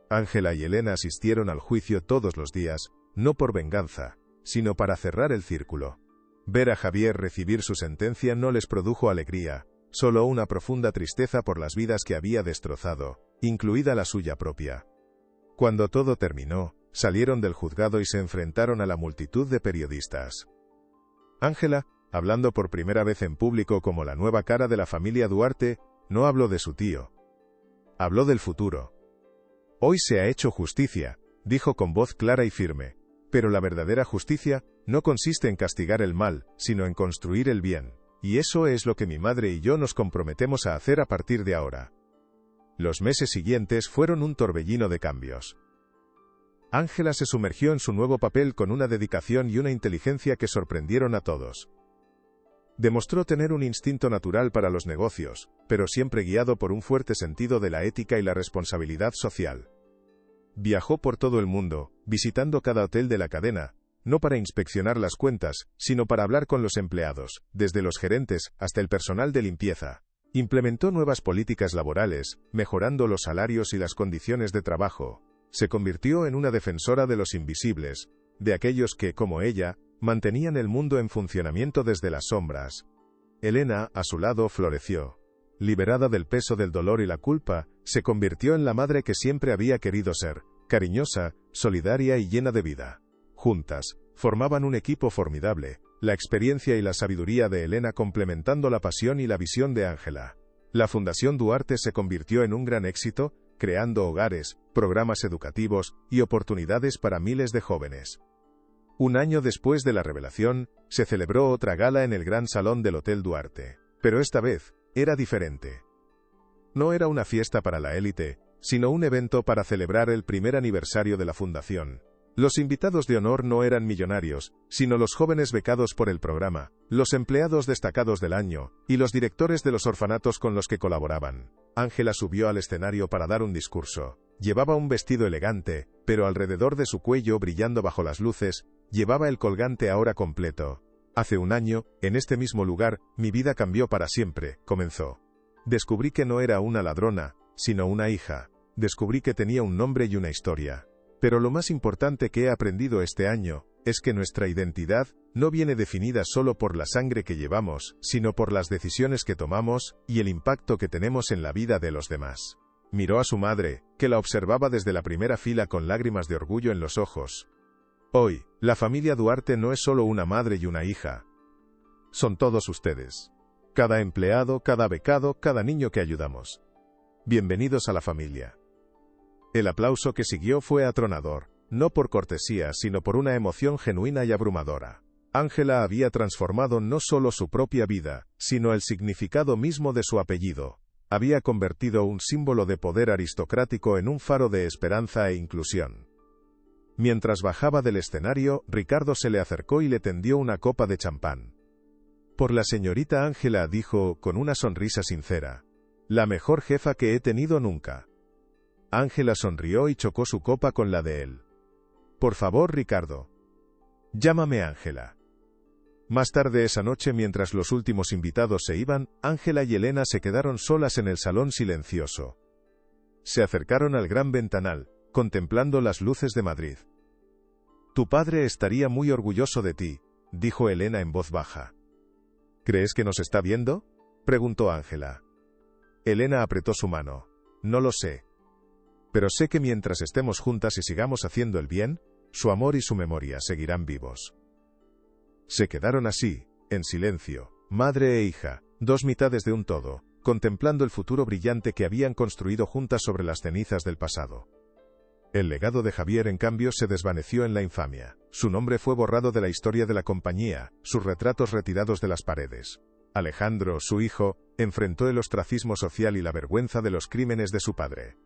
Ángela y Elena asistieron al juicio todos los días, no por venganza, sino para cerrar el círculo. Ver a Javier recibir su sentencia no les produjo alegría, solo una profunda tristeza por las vidas que había destrozado, incluida la suya propia. Cuando todo terminó, salieron del juzgado y se enfrentaron a la multitud de periodistas. Ángela, hablando por primera vez en público como la nueva cara de la familia Duarte, no habló de su tío. Habló del futuro. Hoy se ha hecho justicia, dijo con voz clara y firme, pero la verdadera justicia no consiste en castigar el mal, sino en construir el bien, y eso es lo que mi madre y yo nos comprometemos a hacer a partir de ahora. Los meses siguientes fueron un torbellino de cambios. Ángela se sumergió en su nuevo papel con una dedicación y una inteligencia que sorprendieron a todos. Demostró tener un instinto natural para los negocios, pero siempre guiado por un fuerte sentido de la ética y la responsabilidad social. Viajó por todo el mundo, visitando cada hotel de la cadena, no para inspeccionar las cuentas, sino para hablar con los empleados, desde los gerentes hasta el personal de limpieza. Implementó nuevas políticas laborales, mejorando los salarios y las condiciones de trabajo. Se convirtió en una defensora de los invisibles, de aquellos que, como ella, mantenían el mundo en funcionamiento desde las sombras. Elena, a su lado, floreció. Liberada del peso del dolor y la culpa, se convirtió en la madre que siempre había querido ser, cariñosa, solidaria y llena de vida. Juntas, formaban un equipo formidable, la experiencia y la sabiduría de Elena complementando la pasión y la visión de Ángela. La Fundación Duarte se convirtió en un gran éxito, creando hogares, programas educativos y oportunidades para miles de jóvenes. Un año después de la revelación, se celebró otra gala en el gran salón del Hotel Duarte. Pero esta vez, era diferente. No era una fiesta para la élite, sino un evento para celebrar el primer aniversario de la fundación. Los invitados de honor no eran millonarios, sino los jóvenes becados por el programa, los empleados destacados del año, y los directores de los orfanatos con los que colaboraban. Ángela subió al escenario para dar un discurso. Llevaba un vestido elegante, pero alrededor de su cuello, brillando bajo las luces, llevaba el colgante ahora completo. Hace un año, en este mismo lugar, mi vida cambió para siempre, comenzó. Descubrí que no era una ladrona, sino una hija. Descubrí que tenía un nombre y una historia. Pero lo más importante que he aprendido este año, es que nuestra identidad no viene definida solo por la sangre que llevamos, sino por las decisiones que tomamos y el impacto que tenemos en la vida de los demás. Miró a su madre, que la observaba desde la primera fila con lágrimas de orgullo en los ojos. Hoy, la familia Duarte no es solo una madre y una hija. Son todos ustedes. Cada empleado, cada becado, cada niño que ayudamos. Bienvenidos a la familia. El aplauso que siguió fue atronador, no por cortesía, sino por una emoción genuina y abrumadora. Ángela había transformado no solo su propia vida, sino el significado mismo de su apellido. Había convertido un símbolo de poder aristocrático en un faro de esperanza e inclusión. Mientras bajaba del escenario, Ricardo se le acercó y le tendió una copa de champán. Por la señorita Ángela, dijo, con una sonrisa sincera. La mejor jefa que he tenido nunca. Ángela sonrió y chocó su copa con la de él. Por favor, Ricardo. Llámame Ángela. Más tarde esa noche, mientras los últimos invitados se iban, Ángela y Elena se quedaron solas en el salón silencioso. Se acercaron al gran ventanal, contemplando las luces de Madrid. Tu padre estaría muy orgulloso de ti, dijo Elena en voz baja. ¿Crees que nos está viendo?, preguntó Ángela. Elena apretó su mano. No lo sé. Pero sé que mientras estemos juntas y sigamos haciendo el bien, su amor y su memoria seguirán vivos. Se quedaron así, en silencio, madre e hija, dos mitades de un todo, contemplando el futuro brillante que habían construido juntas sobre las cenizas del pasado. El legado de Javier, en cambio, se desvaneció en la infamia. Su nombre fue borrado de la historia de la compañía, sus retratos retirados de las paredes. Alejandro, su hijo, enfrentó el ostracismo social y la vergüenza de los crímenes de su padre.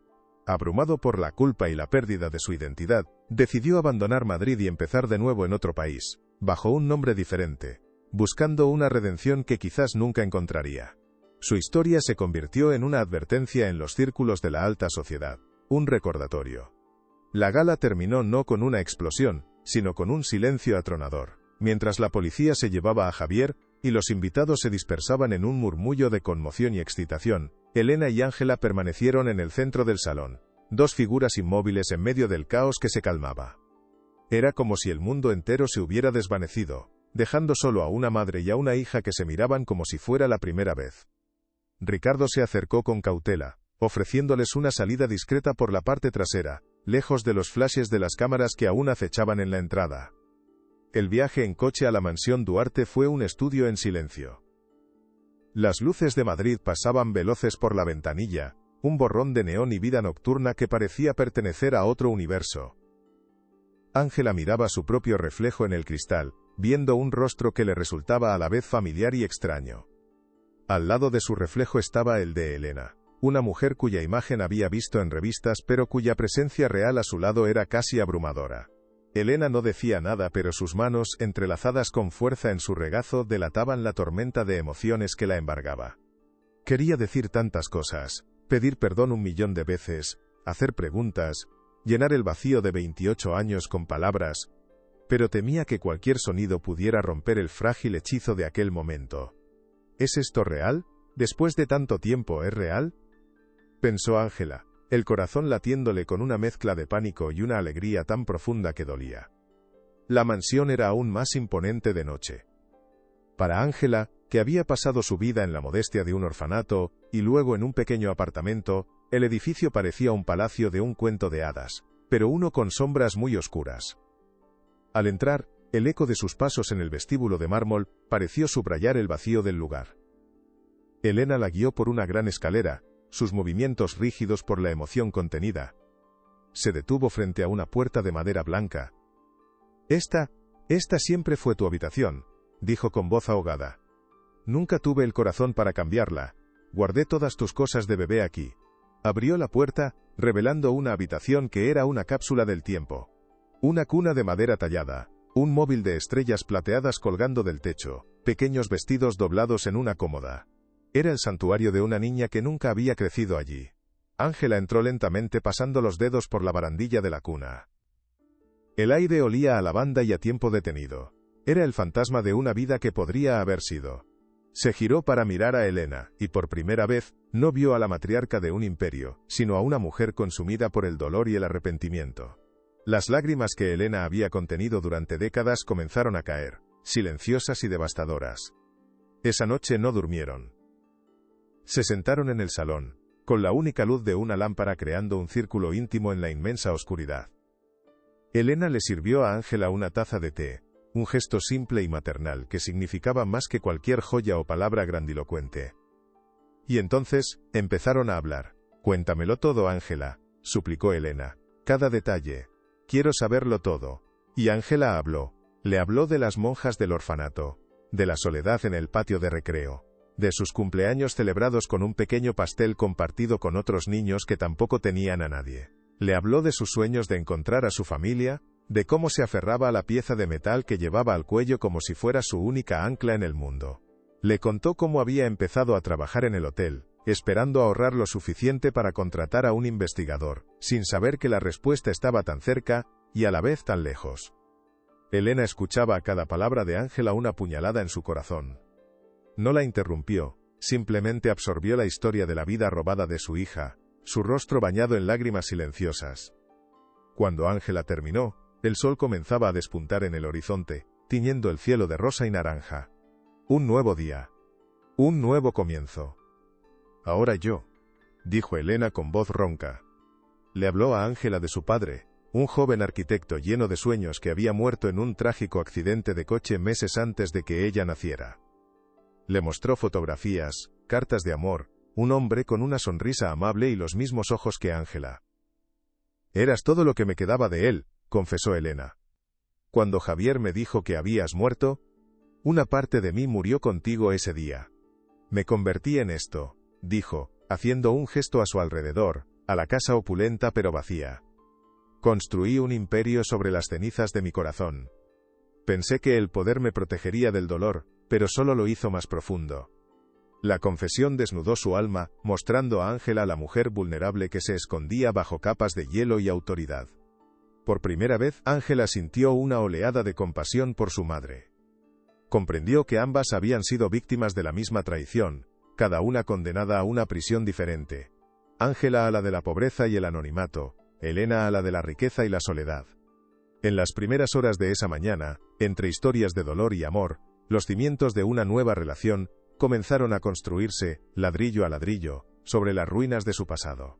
Abrumado por la culpa y la pérdida de su identidad, decidió abandonar Madrid y empezar de nuevo en otro país, bajo un nombre diferente, buscando una redención que quizás nunca encontraría. Su historia se convirtió en una advertencia en los círculos de la alta sociedad, un recordatorio. La gala terminó no con una explosión, sino con un silencio atronador, mientras la policía se llevaba a Javier, y los invitados se dispersaban en un murmullo de conmoción y excitación. Elena y Ángela permanecieron en el centro del salón, dos figuras inmóviles en medio del caos que se calmaba. Era como si el mundo entero se hubiera desvanecido, dejando solo a una madre y a una hija que se miraban como si fuera la primera vez. Ricardo se acercó con cautela, ofreciéndoles una salida discreta por la parte trasera, lejos de los flashes de las cámaras que aún acechaban en la entrada. El viaje en coche a la mansión Duarte fue un estudio en silencio. Las luces de Madrid pasaban veloces por la ventanilla, un borrón de neón y vida nocturna que parecía pertenecer a otro universo. Ángela miraba su propio reflejo en el cristal, viendo un rostro que le resultaba a la vez familiar y extraño. Al lado de su reflejo estaba el de Elena. una mujer cuya imagen había visto en revistas pero cuya presencia real a su lado era casi abrumadora. Elena no decía nada, pero sus manos, entrelazadas con fuerza en su regazo, delataban la tormenta de emociones que la embargaba. Quería decir tantas cosas, pedir perdón 1.000.000 de veces, hacer preguntas, llenar el vacío de 28 años con palabras, pero temía que cualquier sonido pudiera romper el frágil hechizo de aquel momento. ¿Es esto real? ¿Después de tanto tiempo es real?, pensó Ángela, el corazón latiéndole con una mezcla de pánico y una alegría tan profunda que dolía. La mansión era aún más imponente de noche. Para Ángela, que había pasado su vida en la modestia de un orfanato, y luego en un pequeño apartamento, el edificio parecía un palacio de un cuento de hadas, pero uno con sombras muy oscuras. Al entrar, el eco de sus pasos en el vestíbulo de mármol pareció subrayar el vacío del lugar. Elena la guió por una gran escalera, sus movimientos rígidos por la emoción contenida. Se detuvo frente a una puerta de madera blanca. Esta siempre fue tu habitación», dijo con voz ahogada. «Nunca tuve el corazón para cambiarla. Guardé todas tus cosas de bebé aquí». Abrió la puerta, revelando una habitación que era una cápsula del tiempo. Una cuna de madera tallada, un móvil de estrellas plateadas colgando del techo, pequeños vestidos doblados en una cómoda. Era el santuario de una niña que nunca había crecido allí. Ángela entró lentamente pasando los dedos por la barandilla de la cuna. El aire olía a lavanda y a tiempo detenido. Era el fantasma de una vida que podría haber sido. Se giró para mirar a Elena, y por primera vez, no vio a la matriarca de un imperio, sino a una mujer consumida por el dolor y el arrepentimiento. Las lágrimas que Elena había contenido durante décadas comenzaron a caer, silenciosas y devastadoras. Esa noche no durmieron. Se sentaron en el salón, con la única luz de una lámpara creando un círculo íntimo en la inmensa oscuridad. Elena le sirvió a Ángela una taza de té, un gesto simple y maternal que significaba más que cualquier joya o palabra grandilocuente. Y entonces, empezaron a hablar. «Cuéntamelo todo, Ángela», suplicó Elena. «Cada detalle. Quiero saberlo todo». Y Ángela habló. Le habló de las monjas del orfanato, de la soledad en el patio de recreo, de sus cumpleaños celebrados con un pequeño pastel compartido con otros niños que tampoco tenían a nadie. Le habló de sus sueños de encontrar a su familia, de cómo se aferraba a la pieza de metal que llevaba al cuello como si fuera su única ancla en el mundo. Le contó cómo había empezado a trabajar en el hotel, esperando ahorrar lo suficiente para contratar a un investigador, sin saber que la respuesta estaba tan cerca, y a la vez tan lejos. Elena escuchaba a cada palabra de Ángela una puñalada en su corazón. No la interrumpió, simplemente absorbió la historia de la vida robada de su hija, su rostro bañado en lágrimas silenciosas. Cuando Ángela terminó, el sol comenzaba a despuntar en el horizonte, tiñendo el cielo de rosa y naranja. Un nuevo día. Un nuevo comienzo. «Ahora yo», dijo Elena con voz ronca. Le habló a Ángela de su padre, un joven arquitecto lleno de sueños que había muerto en un trágico accidente de coche meses antes de que ella naciera. Le mostró fotografías, cartas de amor, un hombre con una sonrisa amable y los mismos ojos que Ángela. «Eras todo lo que me quedaba de él», confesó Elena. «Cuando Javier me dijo que habías muerto, una parte de mí murió contigo ese día. Me convertí en esto», dijo, haciendo un gesto a su alrededor, a la casa opulenta pero vacía. «Construí un imperio sobre las cenizas de mi corazón. Pensé que el poder me protegería del dolor, pero solo lo hizo más profundo». La confesión desnudó su alma, mostrando a Ángela la mujer vulnerable que se escondía bajo capas de hielo y autoridad. Por primera vez, Ángela sintió una oleada de compasión por su madre. Comprendió que ambas habían sido víctimas de la misma traición, cada una condenada a una prisión diferente. Ángela a la de la pobreza y el anonimato, Elena a la de la riqueza y la soledad. En las primeras horas de esa mañana, entre historias de dolor y amor, los cimientos de una nueva relación comenzaron a construirse, ladrillo a ladrillo, sobre las ruinas de su pasado.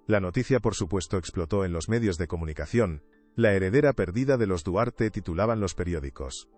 La noticia por supuesto explotó en los medios de comunicación. La heredera perdida de los Duarte titulaban los periódicos.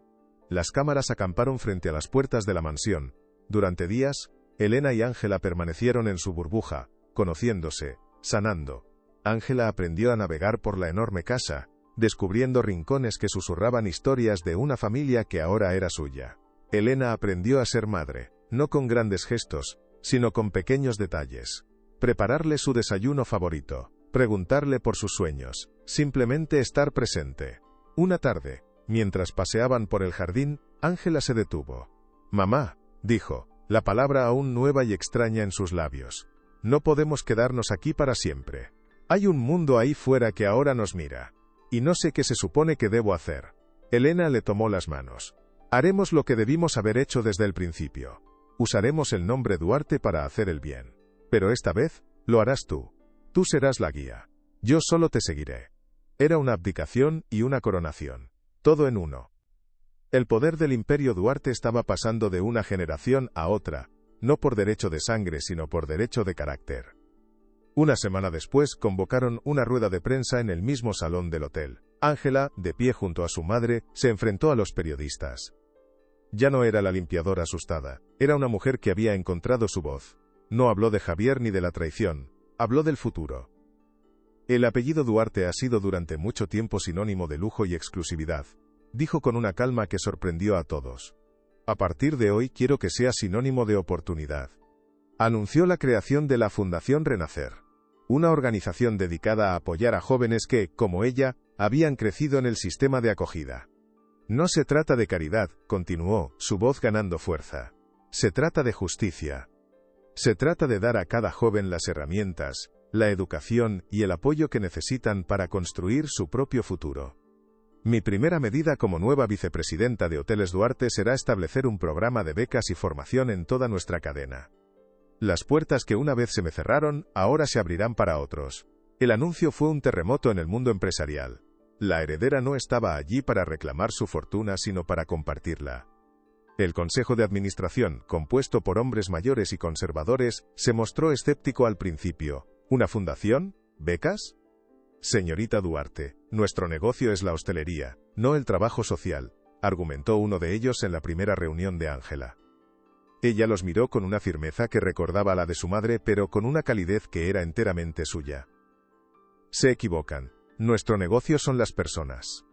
Las cámaras acamparon frente a las puertas de la mansión. Durante días, Elena y Ángela permanecieron en su burbuja, conociéndose, sanando. Ángela aprendió a navegar por la enorme casa, descubriendo rincones que susurraban historias de una familia que ahora era suya. Elena aprendió a ser madre, no con grandes gestos, sino con pequeños detalles. prepararle su desayuno favorito, preguntarle por sus sueños, simplemente estar presente. Una tarde, mientras paseaban por el jardín, Ángela se detuvo. «Mamá», dijo, la palabra aún nueva y extraña en sus labios. «No podemos quedarnos aquí para siempre. Hay un mundo ahí fuera que ahora nos mira. Y no sé qué se supone que debo hacer». Elena le tomó las manos. «Haremos lo que debimos haber hecho desde el principio. Usaremos el nombre Duarte para hacer el bien. Pero esta vez, lo harás tú. Tú serás la guía. Yo solo te seguiré». Era una abdicación y una coronación. Todo en uno. El poder del Imperio Duarte estaba pasando de una generación a otra, no por derecho de sangre sino por derecho de carácter. Una semana después convocaron una rueda de prensa en el mismo salón del hotel. Ángela, de pie junto a su madre, se enfrentó a los periodistas. Ya no era la limpiadora asustada, era una mujer que había encontrado su voz. No habló de Javier ni de la traición, habló del futuro. El apellido Duarte ha sido durante mucho tiempo sinónimo de lujo y exclusividad, dijo con una calma que sorprendió a todos. A partir de hoy quiero que sea sinónimo de oportunidad. Anunció la creación de la Fundación Renacer, una organización dedicada a apoyar a jóvenes que, como ella, habían crecido en el sistema de acogida. No se trata de caridad, continuó, su voz ganando fuerza. Se trata de justicia. Se trata de dar a cada joven las herramientas, la educación y el apoyo que necesitan para construir su propio futuro. Mi primera medida como nueva vicepresidenta de Hoteles Duarte será establecer un programa de becas y formación en toda nuestra cadena. Las puertas que una vez se me cerraron, ahora se abrirán para otros. El anuncio fue un terremoto en el mundo empresarial. La heredera no estaba allí para reclamar su fortuna sino para compartirla. El Consejo de Administración, compuesto por hombres mayores y conservadores, se mostró escéptico al principio. ¿Una fundación? ¿Becas? Señorita Duarte, nuestro negocio es la hostelería, no el trabajo social, argumentó uno de ellos en la primera reunión de Ángela. Ella los miró con una firmeza que recordaba la de su madre, pero con una calidez que era enteramente suya. Se equivocan. Nuestro negocio son las personas.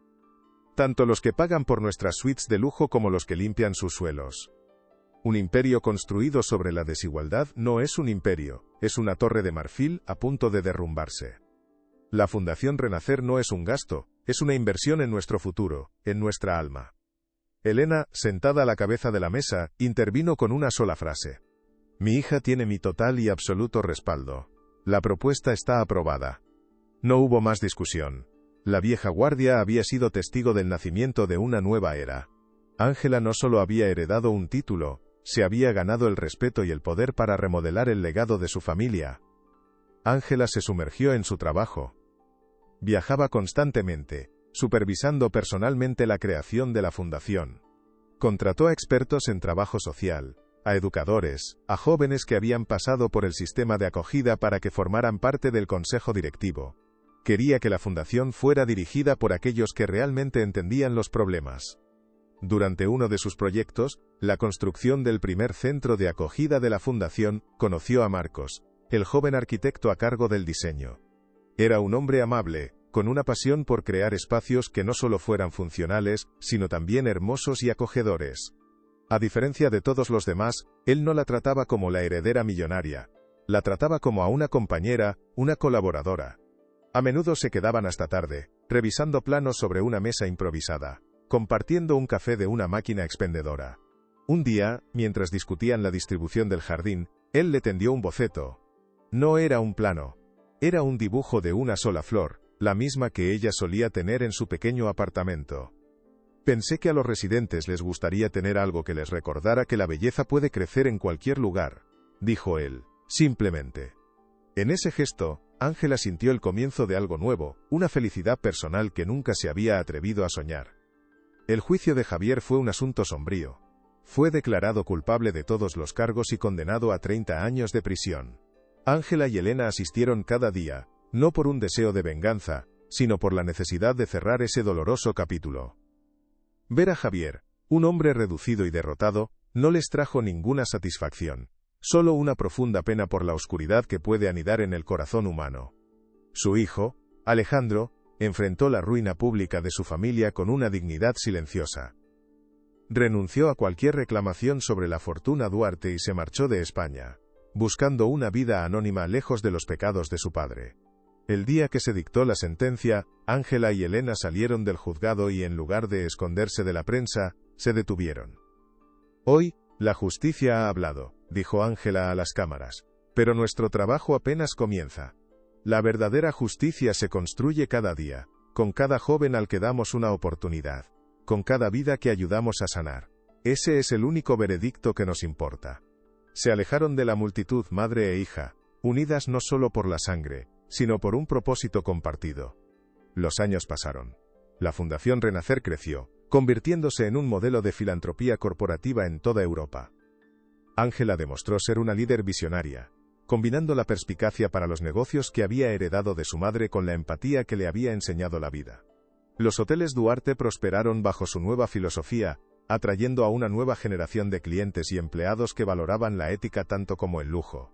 Tanto los que pagan por nuestras suites de lujo como los que limpian sus suelos. Un imperio construido sobre la desigualdad no es un imperio, es una torre de marfil a punto de derrumbarse. La Fundación Renacer no es un gasto, es una inversión en nuestro futuro, en nuestra alma. Elena, sentada a la cabeza de la mesa, intervino con una sola frase. Mi hija tiene mi total y absoluto respaldo. La propuesta está aprobada. No hubo más discusión. La vieja guardia había sido testigo del nacimiento de una nueva era. Ángela no solo había heredado un título, se había ganado el respeto y el poder para remodelar el legado de su familia. Ángela se sumergió en su trabajo. Viajaba constantemente, supervisando personalmente la creación de la fundación. Contrató a expertos en trabajo social, a educadores, a jóvenes que habían pasado por el sistema de acogida para que formaran parte del consejo directivo. Quería que la fundación fuera dirigida por aquellos que realmente entendían los problemas. Durante uno de sus proyectos, la construcción del primer centro de acogida de la fundación, conoció a Marcos, el joven arquitecto a cargo del diseño. Era un hombre amable, con una pasión por crear espacios que no solo fueran funcionales, sino también hermosos y acogedores. A diferencia de todos los demás, él no la trataba como la heredera millonaria. La trataba como a una compañera, una colaboradora. A menudo se quedaban hasta tarde, revisando planos sobre una mesa improvisada, compartiendo un café de una máquina expendedora. Un día, mientras discutían la distribución del jardín, él le tendió un boceto. No era un plano. Era un dibujo de una sola flor, la misma que ella solía tener en su pequeño apartamento. Pensé que a los residentes les gustaría tener algo que les recordara que la belleza puede crecer en cualquier lugar, dijo él, simplemente. En ese gesto, Ángela sintió el comienzo de algo nuevo, una felicidad personal que nunca se había atrevido a soñar. El juicio de Javier fue un asunto sombrío. Fue declarado culpable de todos los cargos y condenado a 30 años de prisión. Ángela y Elena asistieron cada día, no por un deseo de venganza, sino por la necesidad de cerrar ese doloroso capítulo. Ver a Javier, un hombre reducido y derrotado, no les trajo ninguna satisfacción, solo una profunda pena por la oscuridad que puede anidar en el corazón humano. Su hijo, Alejandro, enfrentó la ruina pública de su familia con una dignidad silenciosa. Renunció a cualquier reclamación sobre la fortuna Duarte y se marchó de España. buscando una vida anónima lejos de los pecados de su padre. El día que se dictó la sentencia, Ángela y Elena salieron del juzgado y en lugar de esconderse de la prensa, se detuvieron. Hoy, la justicia ha hablado, dijo Ángela a las cámaras, pero nuestro trabajo apenas comienza. La verdadera justicia se construye cada día, con cada joven al que damos una oportunidad, con cada vida que ayudamos a sanar. Ese es el único veredicto que nos importa. Se alejaron de la multitud madre e hija, unidas no solo por la sangre, sino por un propósito compartido. Los años pasaron. La Fundación Renacer creció, convirtiéndose en un modelo de filantropía corporativa en toda Europa. Ángela demostró ser una líder visionaria, combinando la perspicacia para los negocios que había heredado de su madre con la empatía que le había enseñado la vida. Los hoteles Duarte prosperaron bajo su nueva filosofía, atrayendo a una nueva generación de clientes y empleados que valoraban la ética tanto como el lujo.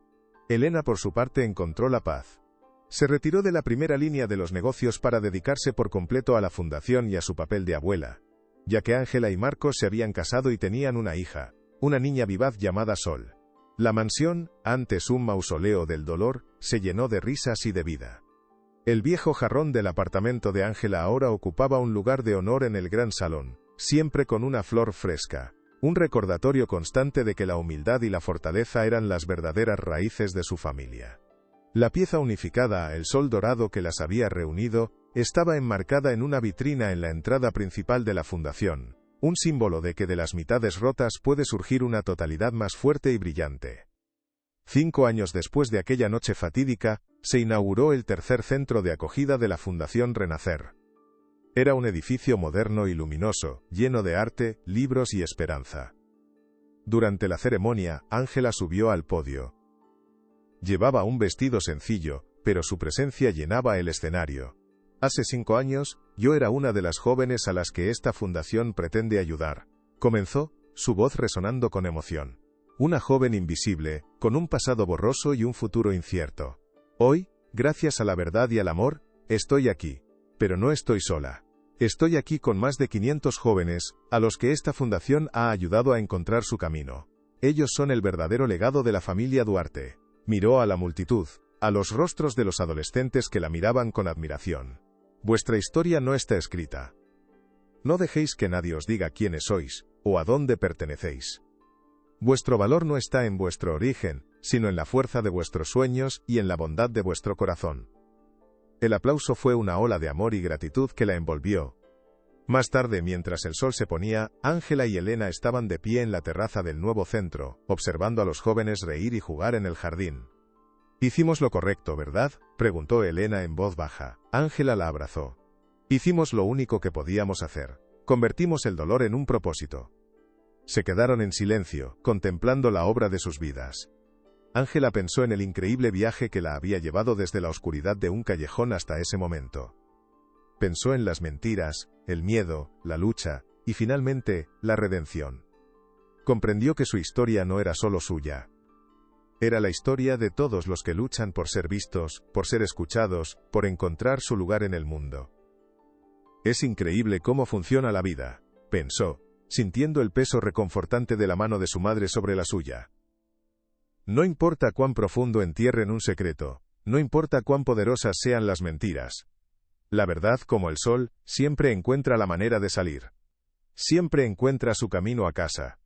Elena, por su parte, encontró la paz. Se retiró de la primera línea de los negocios para dedicarse por completo a la fundación y a su papel de abuela, ya que Ángela y Marcos se habían casado y tenían una hija, una niña vivaz llamada Sol. La mansión, antes un mausoleo del dolor, se llenó de risas y de vida. El viejo jarrón del apartamento de Ángela ahora ocupaba un lugar de honor en el gran salón, siempre con una flor fresca, un recordatorio constante de que la humildad y la fortaleza eran las verdaderas raíces de su familia. La pieza unificada, el sol dorado que las había reunido, estaba enmarcada en una vitrina en la entrada principal de la fundación, un símbolo de que de las mitades rotas puede surgir una totalidad más fuerte y brillante. 5 años después de aquella noche fatídica, se inauguró el tercer centro de acogida de la Fundación Renacer. Era un edificio moderno y luminoso, lleno de arte, libros y esperanza. Durante la ceremonia, Ángela subió al podio. Llevaba un vestido sencillo, pero su presencia llenaba el escenario. Hace 5 años, yo era una de las jóvenes a las que esta fundación pretende ayudar. Comenzó, su voz resonando con emoción. Una joven invisible, con un pasado borroso y un futuro incierto. Hoy, gracias a la verdad y al amor, estoy aquí. Pero no estoy sola. Estoy aquí con más de 500 jóvenes, a los que esta fundación ha ayudado a encontrar su camino. Ellos son el verdadero legado de la familia Duarte. Miró a la multitud, a los rostros de los adolescentes que la miraban con admiración. Vuestra historia no está escrita. No dejéis que nadie os diga quiénes sois, o a dónde pertenecéis. Vuestro valor no está en vuestro origen, sino en la fuerza de vuestros sueños y en la bondad de vuestro corazón. El aplauso fue una ola de amor y gratitud que la envolvió. Más tarde, mientras el sol se ponía, Ángela y Elena estaban de pie en la terraza del nuevo centro, observando a los jóvenes reír y jugar en el jardín. «Hicimos lo correcto, ¿verdad?», preguntó Elena en voz baja. Ángela la abrazó. «Hicimos lo único que podíamos hacer. Convertimos el dolor en un propósito». Se quedaron en silencio, contemplando la obra de sus vidas. Ángela pensó en el increíble viaje que la había llevado desde la oscuridad de un callejón hasta ese momento. Pensó en las mentiras, el miedo, la lucha, y finalmente, la redención. Comprendió que su historia no era solo suya. Era la historia de todos los que luchan por ser vistos, por ser escuchados, por encontrar su lugar en el mundo. Es increíble cómo funciona la vida, pensó, sintiendo el peso reconfortante de la mano de su madre sobre la suya. No importa cuán profundo entierren un secreto, no importa cuán poderosas sean las mentiras. La verdad, como el sol, siempre encuentra la manera de salir. Siempre encuentra su camino a casa.